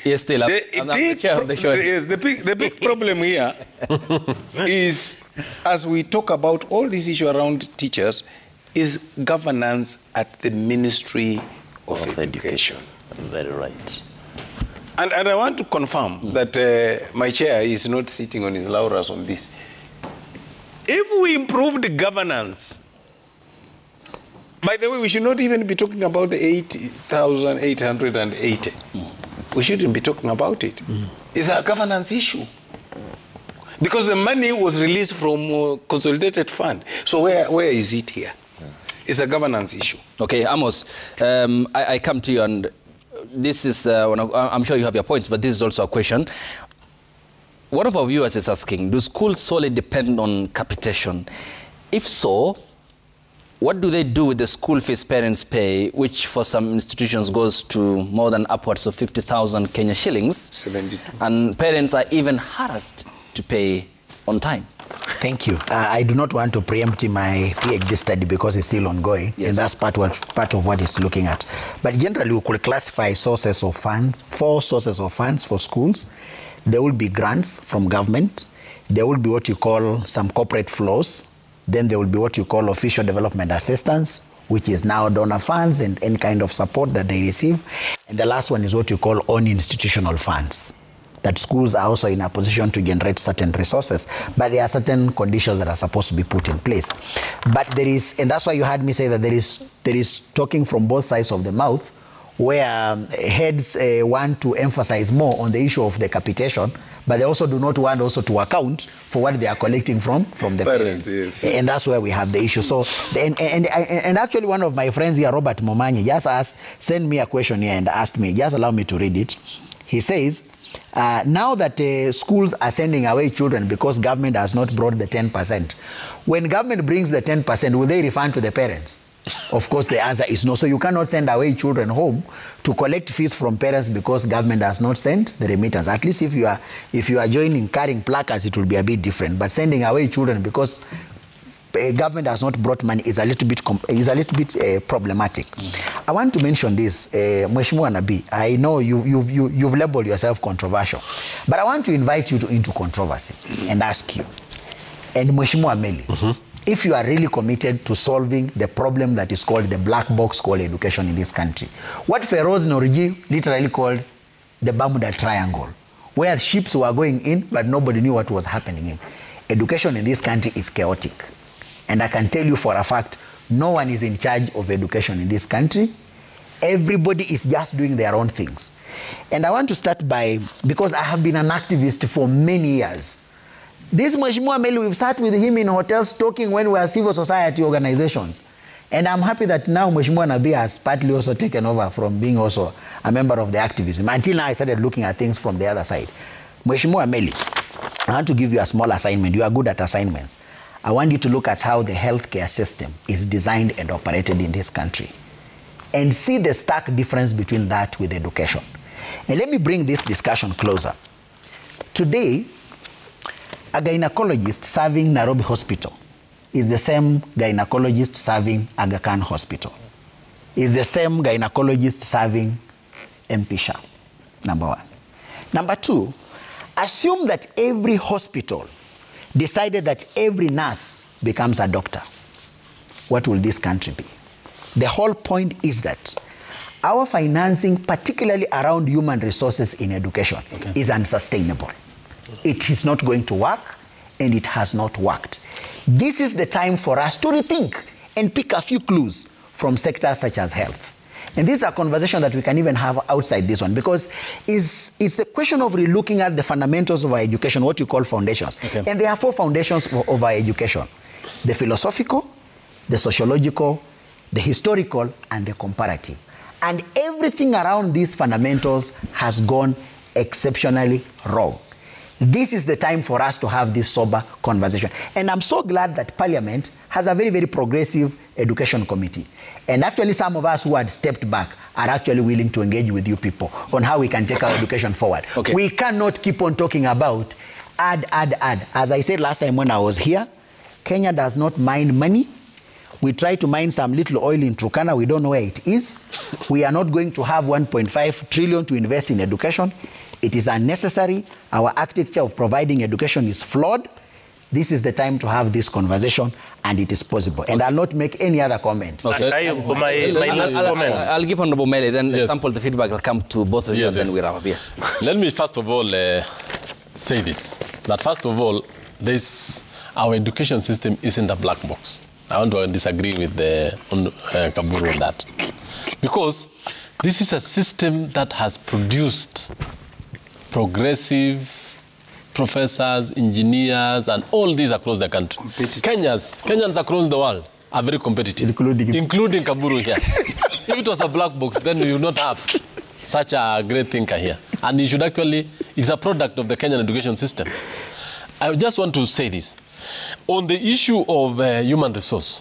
Yes, still. The big problem here is, as we talk about all this issue around teachers, is governance at the Ministry of Education. Very right. And I want to confirm that my chair is not sitting on his laurels on this. If we improve the governance, by the way, we should not even be talking about the 8,880. We shouldn't be talking about it. It's a governance issue. Because the money was released from consolidated fund. So where is it here? It's a governance issue. Okay, Amos, I come to you, and this is, I'm sure you have your points, but this is also a question. One of our viewers is asking, do schools solely depend on capitation? If so, what do they do with the school fees parents pay, which for some institutions goes to more than upwards of 50,000 Kenya shillings? 72. And parents are even harassed to pay on time. Thank you. I do not want to preempt my PhD study because it's still ongoing, yes. And that's part of what it's looking at. But generally, we could classify sources of funds, 4 sources of funds for schools. There will be grants from government. There will be what you call some corporate flows. Then there will be what you call official development assistance, which is now donor funds and any kind of support that they receive. And the last one is what you call own institutional funds, that schools are also in a position to generate certain resources, but there are certain conditions that are supposed to be put in place. But there is, and that's why you heard me say that there is talking from both sides of the mouth, where heads want to emphasize more on the issue of the capitation, but they also do not want also to account for what they are collecting from the parents. Yes. And that's where we have the issue. So, and actually one of my friends here, Robert Momanyi, just sent me a question here and asked me, just allow me to read it. He says, now that schools are sending away children because government has not brought the 10%, when government brings the 10%, will they refund to the parents? Of course, the answer is no. So you cannot send away children home to collect fees from parents because government has not sent the remittance. At least if you are joining carrying placards, it will be a bit different. But sending away children because government has not brought money is a little bit problematic. I want to mention this, Mheshimiwa Nabi. I know you've labeled yourself controversial, but I want to invite you into controversy and ask you, and Mheshimiwa Meli, if you are really committed to solving the problem that is called the black box called education in this country, what Feroz Noriji literally called the Bermuda Triangle, where ships were going in, but nobody knew what was happening in. Education in this country is chaotic. And I can tell you for a fact, no one is in charge of education in this country. Everybody is just doing their own things. And I want to start by, because I have been an activist for many years. This Mheshimiwa Meli, we've sat with him in hotels talking when we are civil society organizations. And I'm happy that now Mheshimiwa Nabii has partly also taken over from being also a member of the activism. Until now, I started looking at things from the other side. Mheshimiwa Meli, I want to give you a small assignment. You are good at assignments. I want you to look at how the healthcare system is designed and operated in this country and see the stark difference between that with education. And let me bring this discussion closer. Today, a gynecologist serving Nairobi Hospital is the same gynecologist serving Aga Khan Hospital. Is the same gynecologist serving MP Shah, number one. Number two, assume that every hospital decided that every nurse becomes a doctor. What will this country be? The whole point is that our financing, particularly around human resources in education, is unsustainable. It is not going to work, and it has not worked. This is the time for us to rethink and pick a few clues from sectors such as health. And this is a conversation that we can even have outside this one, because it's the question of relooking at the fundamentals of our education, what you call foundations. And there are 4 foundations of our education: the philosophical, the sociological, the historical, and the comparative. And everything around these fundamentals has gone exceptionally wrong. This is the time for us to have this sober conversation. And I'm so glad that Parliament has a very, very progressive education committee. And actually some of us who had stepped back are actually willing to engage with you people on how we can take our education forward. We cannot keep on talking about add. As I said last time when I was here, Kenya does not mine money. We try to mine some little oil in Turkana. We don't know where it is. We are not going to have 1.5 trillion to invest in education. It is unnecessary. Our architecture of providing education is flawed. This is the time to have this conversation, and it is possible. And I'll not make any other comment. My last comment. I'll give Honorable Mele, then sample the feedback will come to both of you, and then we wrap up. Yes. Let me first of all say this, that first of all, our education system isn't a black box. I want to disagree with Kaburu on that. Because this is a system that has produced progressive professors, engineers, and all these across the country. Kenyans across the world are very competitive, including Kaburu here. If it was a black box, then we would not have such a great thinker here. And it should actually, it's a product of the Kenyan education system. I just want to say this. On the issue of human resource,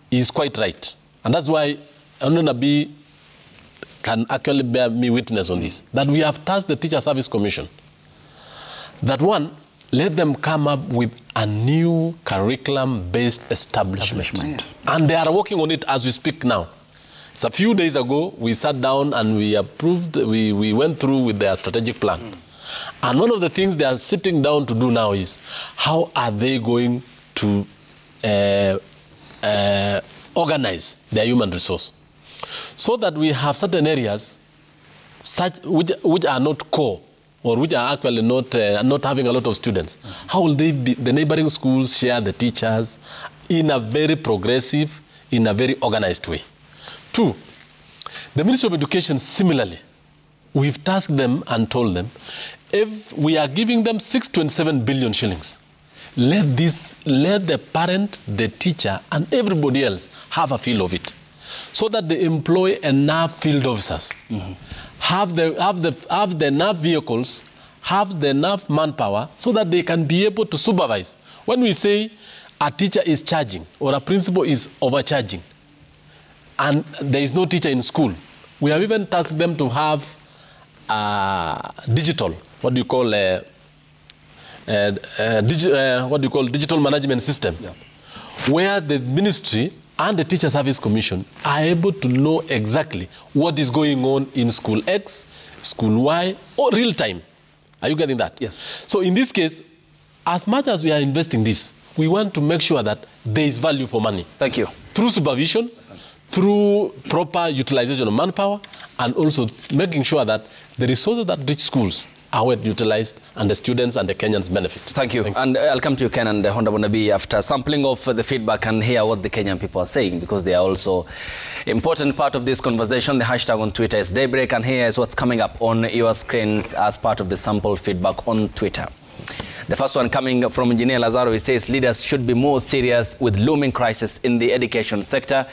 he's quite right. And that's why Honorable Nabii can actually bear me witness on this, that we have tasked the Teacher Service Commission that one, let them come up with a new curriculum-based establishment. And they are working on it as we speak now. It's a few days ago, we sat down and we approved, we went through with their strategic plan. And one of the things they are sitting down to do now is, how are they going to organize their human resource? So that we have certain areas which are not core, or which are actually not having a lot of students. How will the neighboring schools share the teachers in a very progressive, in a very organized way? 2, the Ministry of Education, similarly, we've tasked them and told them, if we are giving them 627 billion shillings, let the parent, the teacher, and everybody else have a feel of it, so that they employ enough field officers, have the enough vehicles, have the enough manpower, so that they can be able to supervise. When we say a teacher is charging or a principal is overcharging, and there is no teacher in school, we have even tasked them to have digital, digital management system, where the ministry and the Teacher Service Commission are able to know exactly what is going on in school X, school Y, or real time. Are you getting that? Yes. So in this case, as much as we are investing this, we want to make sure that there is value for money. Thank you. Through supervision, through proper utilization of manpower, and also making sure that the resources that reach schools are well utilized, and the students and the Kenyans benefit. Thank you. And I'll come to you, Ken and Honorable Nabii, after sampling of the feedback and hear what the Kenyan people are saying, because they are also important part of this conversation. The hashtag on Twitter is Daybreak, and here is what's coming up on your screens as part of the sample feedback on Twitter. The first one coming from Engineer Lazaro, he says leaders should be more serious with looming crisis in the education sector.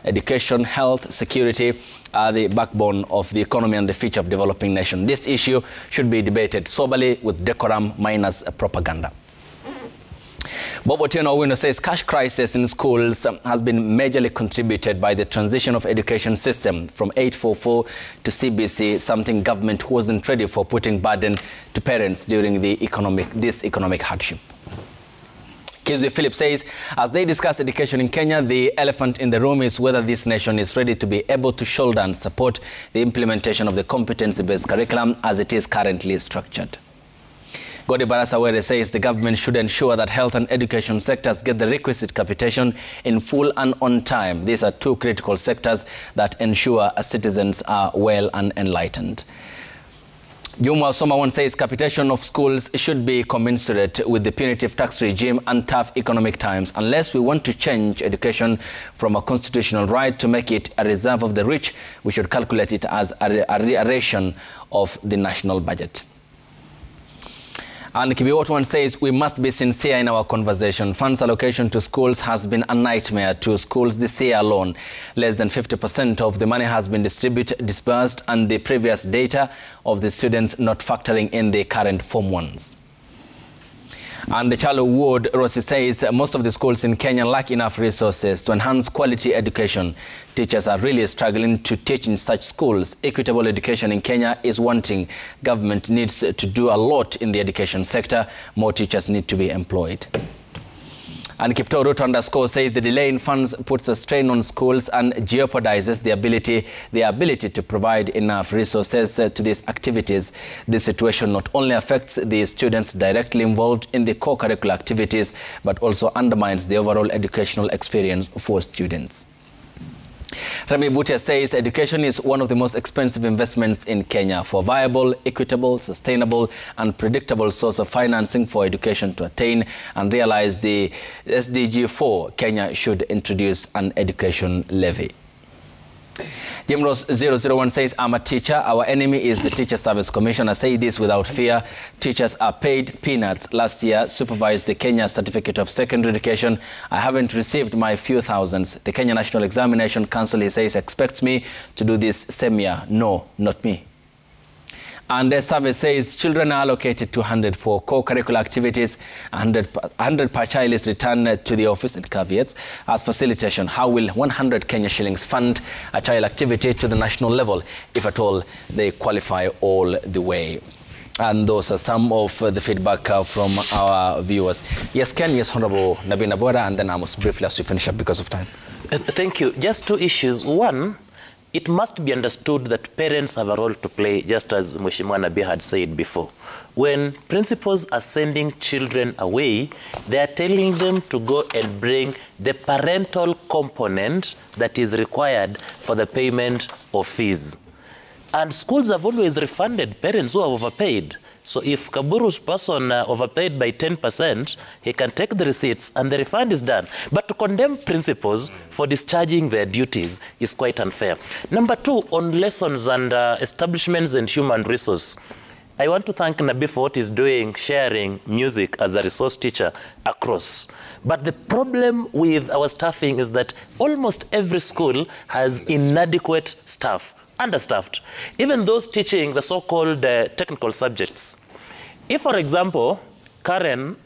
Education, health, security are the backbone of the economy and the future of developing nation. This issue should be debated soberly with decorum minus propaganda. Bob Otieno Owino says cash crisis in schools has been majorly contributed by the transition of education system from 844 to CBC, something government wasn't ready for, putting burden to parents during this economic hardship. Kizwe Philip says, as they discuss education in Kenya, the elephant in the room is whether this nation is ready to be able to shoulder and support the implementation of the competency-based curriculum as it is currently structured. Godi Barasawere says the government should ensure that health and education sectors get the requisite capitation in full and on time. These are two critical sectors that ensure citizens are well and enlightened. Jumwa Somawan says capitation of schools should be commensurate with the punitive tax regime and tough economic times. Unless we want to change education from a constitutional right to make it a reserve of the rich, we should calculate it as a ration of the national budget. And Kibiwotwan says we must be sincere in our conversation. Funds allocation to schools has been a nightmare to schools this year alone. Less than 50% of the money has been dispersed, and the previous data of the students not factoring in the current Form 1s. And Charlo Wood Rossi says most of the schools in Kenya lack enough resources to enhance quality education. Teachers are really struggling to teach in such schools. Equitable education in Kenya is wanting. Government needs to do a lot in the education sector. More teachers need to be employed. And Kipto Ruto _ says the delay in funds puts a strain on schools and jeopardizes the ability to provide enough resources to these activities. This situation not only affects the students directly involved in the co-curricular activities, but also undermines the overall educational experience for students. Remy Butia says education is one of the most expensive investments in Kenya. For viable, equitable, sustainable and predictable source of financing for education to attain and realize the SDG 4, Kenya should introduce an education levy. Jimros 001 says, I'm a teacher. Our enemy is the Teacher Service Commission. I say this without fear. Teachers are paid peanuts. Last year, supervised the Kenya Certificate of Secondary Education. I haven't received my few thousands. The Kenya National Examination Council, he says, expects me to do this same year. No, not me. And the survey says children are allocated 200 for co-curricular activities, 100 per child is returned to the office in caveats as facilitation. How will 100 Kenya shillings fund a child activity to the national level, if at all they qualify all the way? And those are some of the feedback from our viewers. Yes, Ken, yes, Honorable Nabina Bora, and then I must briefly as we finish up because of time. Thank you. Just two issues. One, it must be understood that parents have a role to play, just as Mheshimiwa Nabi had said before. When principals are sending children away, they are telling them to go and bring the parental component that is required for the payment of fees. And schools have always refunded parents who have overpaid. So if Kaburu's person overpaid by 10%, he can take the receipts and the refund is done. But to condemn principals for discharging their duties is quite unfair. Number two, on lessons and establishments and human resource. I want to thank Nabi for what he's doing, sharing music as a resource teacher across. But the problem with our staffing is that almost every school has inadequate staff. Understaffed. Even those teaching the so-called technical subjects. If, for example, Karen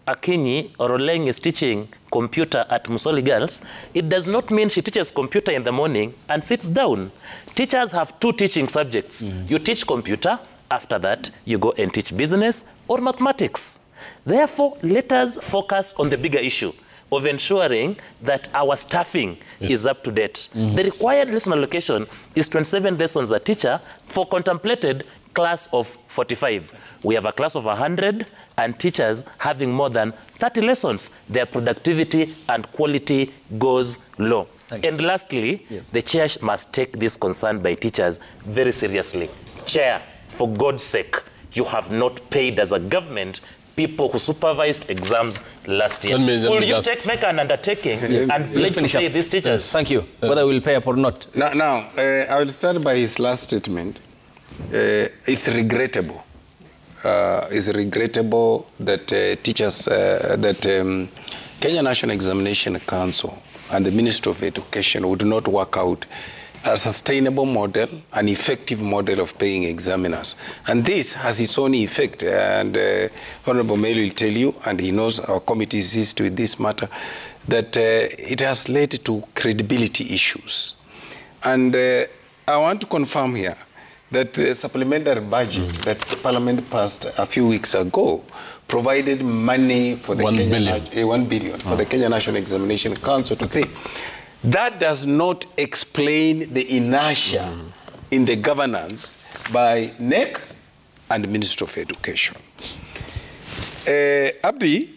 Akinyi or Oleng is teaching computer at Musoli Girls, it does not mean she teaches computer in the morning and sits down. Teachers have two teaching subjects. You teach computer, after that you go and teach business or mathematics. Therefore, let us focus on the bigger issue of ensuring that our staffing is up to date. The required lesson allocation is 27 lessons a teacher for contemplated class of 45. We have a class of 100 and teachers having more than 30 lessons. Their productivity and quality goes low. And lastly, the chair must take this concern by teachers very seriously. Chair, for God's sake, you have not paid as a government people who supervised exams last year. Will you make an undertaking and pledge to pay these teachers? Yes. Thank you. Whether we'll pay up or not. Now I will start by his last statement. It's regrettable is regrettable that Kenya National Examination Council and the Ministry of Education would not work out a sustainable model, an effective model of paying examiners. And this has its own effect, and Honorable Mail will tell you, and he knows our committee is used with this matter, that it has led to credibility issues. And I want to confirm here that the supplementary budget that Parliament passed a few weeks ago provided money for the 1 1 billion for the Kenya National Examination Council to pay. That does not explain the inertia in the governance by NEC and the Ministry of Education. Abdi,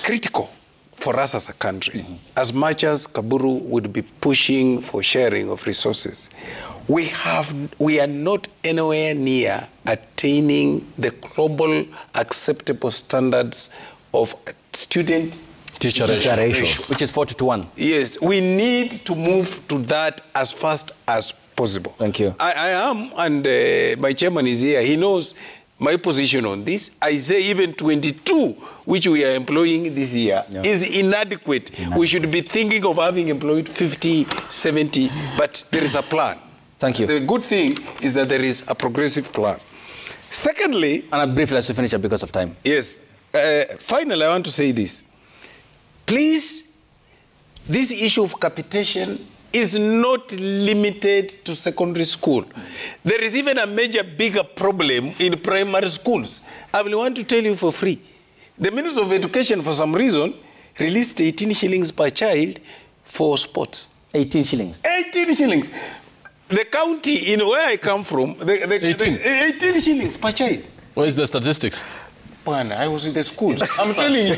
critical for us as a country, as much as Kaburu would be pushing for sharing of resources, we are not anywhere near attaining the global acceptable standards of student Teacher ratio, which is 40:1. Yes, we need to move to that as fast as possible. Thank you. I am, and my chairman is here. He knows my position on this. I say even 22, which we are employing this year, is inadequate. We should be thinking of having employed 50, 70, but there is a plan. Thank you. The good thing is that there is a progressive plan. Secondly... And briefly, as we finish up because of time. Yes. Finally, I want to say this. Please, this issue of capitation is not limited to secondary school. There is even a major, bigger problem in primary schools. I will want to tell you for free. The Minister of Education, for some reason, released 18 shillings per child for sports. 18 shillings? 18 shillings. The county in where I come from, 18 shillings per child. What is the statistics? Man, I was in the schools. I'm telling you.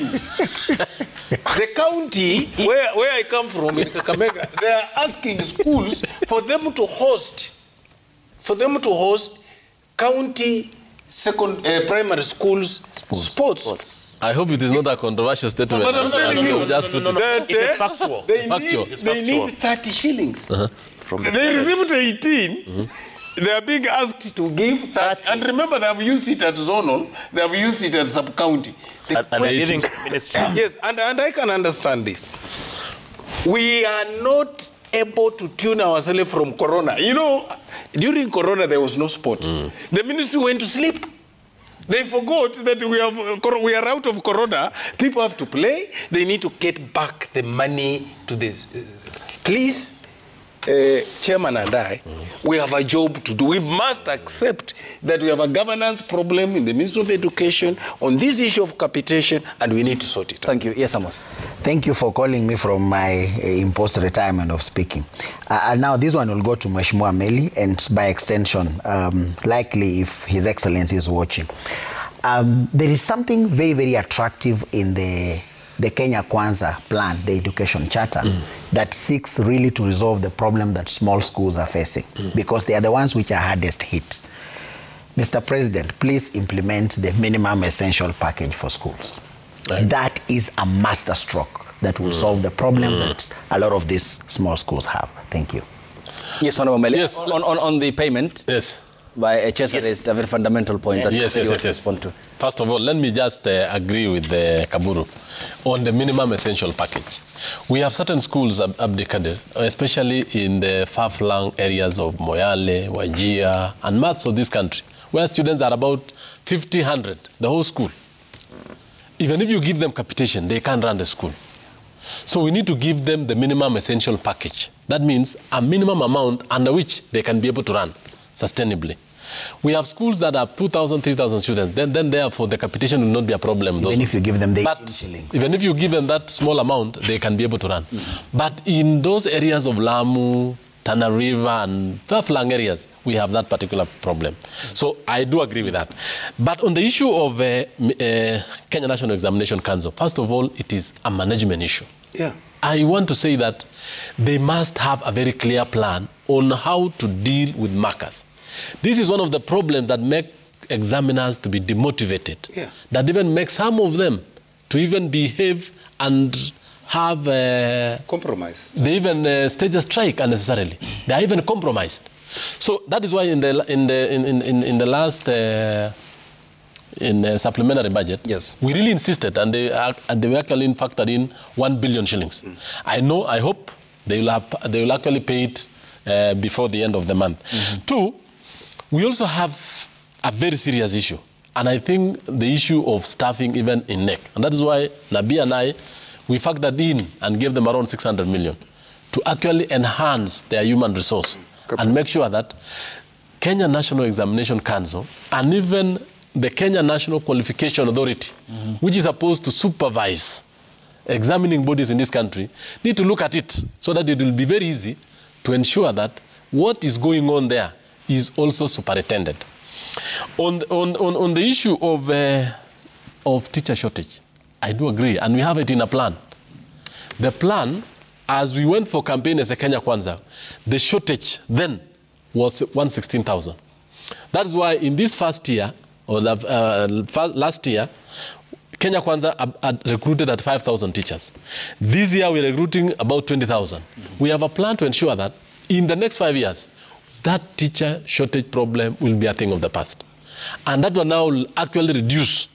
The county where I come from in Kakamega, they are asking schools for them to host county primary schools sports. I hope it is not a controversial statement. But I'm telling you, it is factual. They need 30 shillings. They received 18. They are being asked to give 30. And remember, they have used it at zonal, they have used it at sub-county. And they're giving the ministry. Yes, and I can understand this. We are not able to tune ourselves from Corona. You know, during Corona, there was no sports. The ministry went to sleep. They forgot that we are out of Corona. People have to play. They need to get back the money to this. Please, Chairman and I, we have a job to do. We must accept that we have a governance problem in the Ministry of Education on this issue of capitation, and we need to sort it out. Thank you. Yes, Amos. Thank you for calling me from my imposed retirement of speaking. Now, this one will go to Mheshimiwa Meli, and by extension, likely if His Excellency is watching. There is something very, very attractive in the Kenya Kwanza plan, the education charter, that seeks really to resolve the problem that small schools are facing, because they are the ones which are hardest hit. Mr. President, please implement the minimum essential package for schools. That is a master stroke that will solve the problems that a lot of these small schools have. Thank you. Yes, Honorable Meli. Yes. On the payment. Yes. By HS raised a very fundamental point that yes. respond to. First of all, let me just agree with Kaburu on the minimum essential package. We have certain schools abdicated, especially in the far-flung areas of Moyale, Wajir, and parts of this country, where students are about 50, 100, the whole school. Even if you give them capitation, they can't run the school. So we need to give them the minimum essential package. That means a minimum amount under which they can be able to run sustainably. We have schools that have 2,000, 3,000 students. Then therefore, the capitation will not be a problem. Even if you give them the 18 shillings. Even if you give them that small amount, they can be able to run. But in those areas of Lamu, Tana River, and far-flung areas, we have that particular problem. So I do agree with that. But on the issue of Kenya National Examination Council, first of all, it is a management issue. Yeah. I want to say that they must have a very clear plan on how to deal with markers. This is one of the problems that make examiners to be demotivated, that even make some of them to even behave and have... compromise. They even stage a strike unnecessarily. They are even compromised. So that is why in the last supplementary budget, yes, we really insisted, and they were actually factored in 1 billion shillings. I hope they will actually pay it before the end of the month. Two, we also have a very serious issue, and I think the issue of staffing even in NEC, and that is why Nabi and I, we factored in and gave them around 600 million to actually enhance their human resource and make sure that Kenya National Examination Council and even the Kenya National Qualification Authority, which is supposed to supervise examining bodies in this country, need to look at it so that it will be very easy to ensure that what is going on there is also superintended. On the issue of teacher shortage, I do agree, and we have it in a plan. The plan, as we went for campaign as a Kenya Kwanza, the shortage then was 116,000. That's why in this first year, or last year, Kenya Kwanza had recruited at 5,000 teachers. This year we're recruiting about 20,000. We have a plan to ensure that in the next 5 years, that teacher shortage problem will be a thing of the past. And that will now actually reduce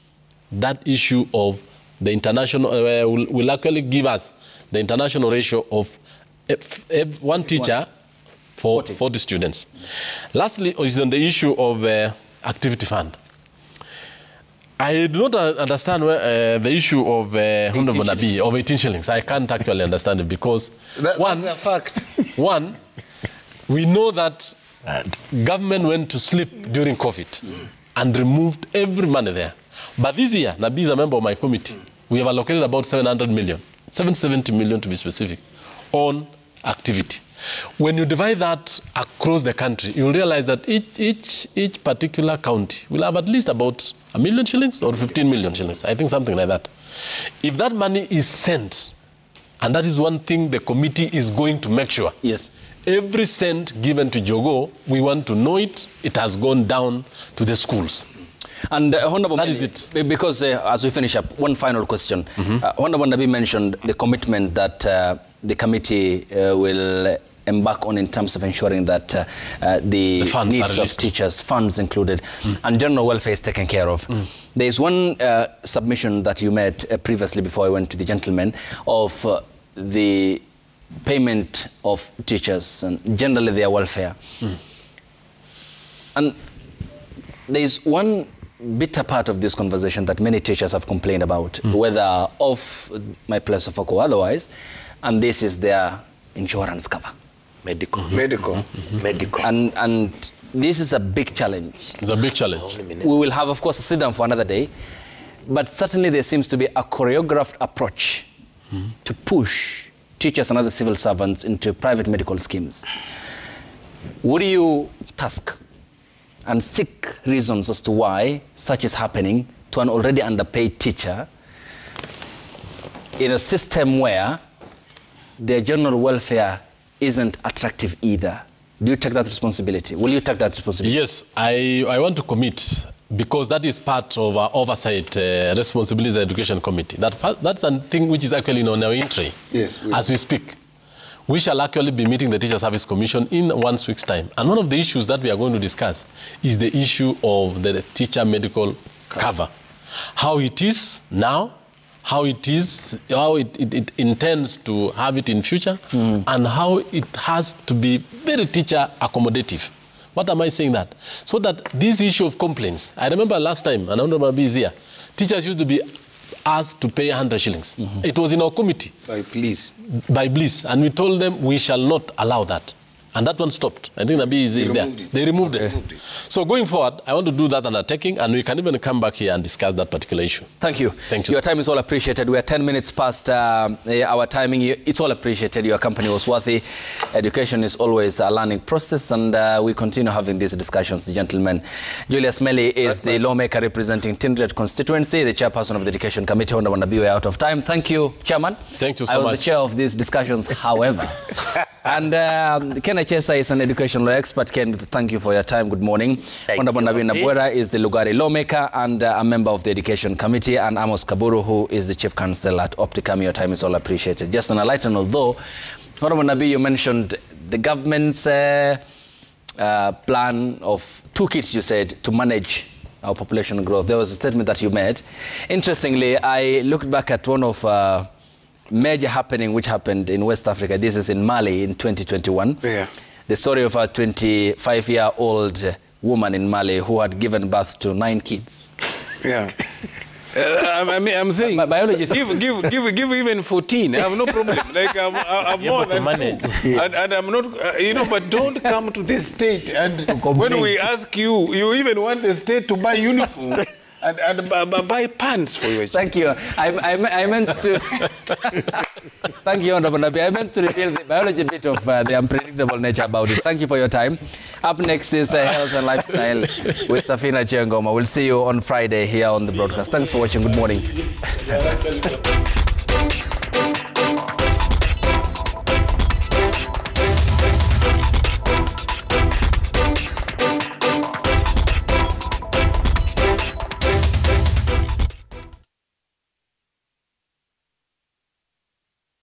that issue of the international, will actually give us the international ratio of one teacher for 40 students. Lastly, is on the issue of activity fund. I do not understand the issue of Honorable Nabi of 18 shillings. I can't actually understand it because that's a fact. One, we know that government went to sleep during COVID and removed every money there. But this year, Nabi is a member of my committee. We have allocated about 700 million, 770 million to be specific, on activity. When you divide that across the country, you'll realize that each particular county will have at least about 1 million shillings or 15 million shillings. I think something like that. If that money is sent, and that is one thing the committee is going to make sure. Yes. Every cent given to Jogo, we want to know it has gone down to the schools. And Honorable, that is it. Because as we finish up, one final question. Honorable Nabi mentioned the commitment that the committee will embark on in terms of ensuring that the needs of teachers, funds included, and general welfare is taken care of. There is one submission that you made previously before I went to the gentleman of the payment of teachers and generally their welfare. And there is one bitter part of this conversation that many teachers have complained about, whether off my place of work or otherwise, and this is their insurance cover. Medical. And this is a big challenge. It's a big challenge. We will have, of course, a sit down for another day, but certainly there seems to be a choreographed approach to push teachers and other civil servants into private medical schemes. Would you task and seek reasons as to why such is happening to an already underpaid teacher in a system where their general welfare isn't attractive either? Do you take that responsibility? Will you take that responsibility? Yes, I want to commit, because that is part of our oversight responsibilities education committee. That's a thing which is actually on our entry. Yes, as we speak. We shall actually be meeting the Teacher Service Commission in 1 week's time. And one of the issues that we are going to discuss is the issue of the teacher medical cover. How it is now, how it intends to have it in future, and how it has to be very teacher accommodative. What am I saying that? So that this issue of complaints, I remember last time, and Honorable Nabi is here, teachers used to be asked to pay 100 shillings. It was in our committee. By bliss. By bliss. And we told them we shall not allow that. And that one stopped. I think Nabi is there. They removed it. So going forward, I want to do that undertaking, and we can even come back here and discuss that particular issue. Thank you. Thank you. Your time is all appreciated. We are 10 minutes past our timing. It's all appreciated. Your company was worthy. Education is always a learning process, and we continue having these discussions, gentlemen. Julius Meli is the lawmaker representing Tinderet constituency, the chairperson of the Education Committee. Honorable Nabi, we are out of time. Thank you, Chairman. Thank you so much. I was the chair of these discussions, however. And Ken Achesa is an education law expert. Ken, thank you for your time. Good morning. Honorable Nabi Nabwera is the Lugari lawmaker and a member of the Education Committee, and Amos Kaburu, who is the Chief Counsel at Opticam. Your time is all appreciated. Just on a lighter note, though, Honorable Nabi, you mentioned the government's plan of 2 kids, you said, to manage our population growth. There was a statement that you made. Interestingly, I looked back at one of major happening which happened in West Africa. This is in Mali in 2021. Yeah. The story of a 25-year-old woman in Mali who had given birth to 9 kids. Yeah. I'm saying, biology give even 14. I have no problem. Like I'm more than manage. And I'm not, you know. But don't come to this state and when we ask you, you even want the state to buy uniform and buy pants for your child. Thank you. I meant to. Thank you, Honorable Nabi. I meant to reveal the biology bit of the unpredictable nature about it. Thank you for your time. Up next is Health and Lifestyle with Safina Chiangoma. We'll see you on Friday here on the broadcast. Thanks for watching. Good morning.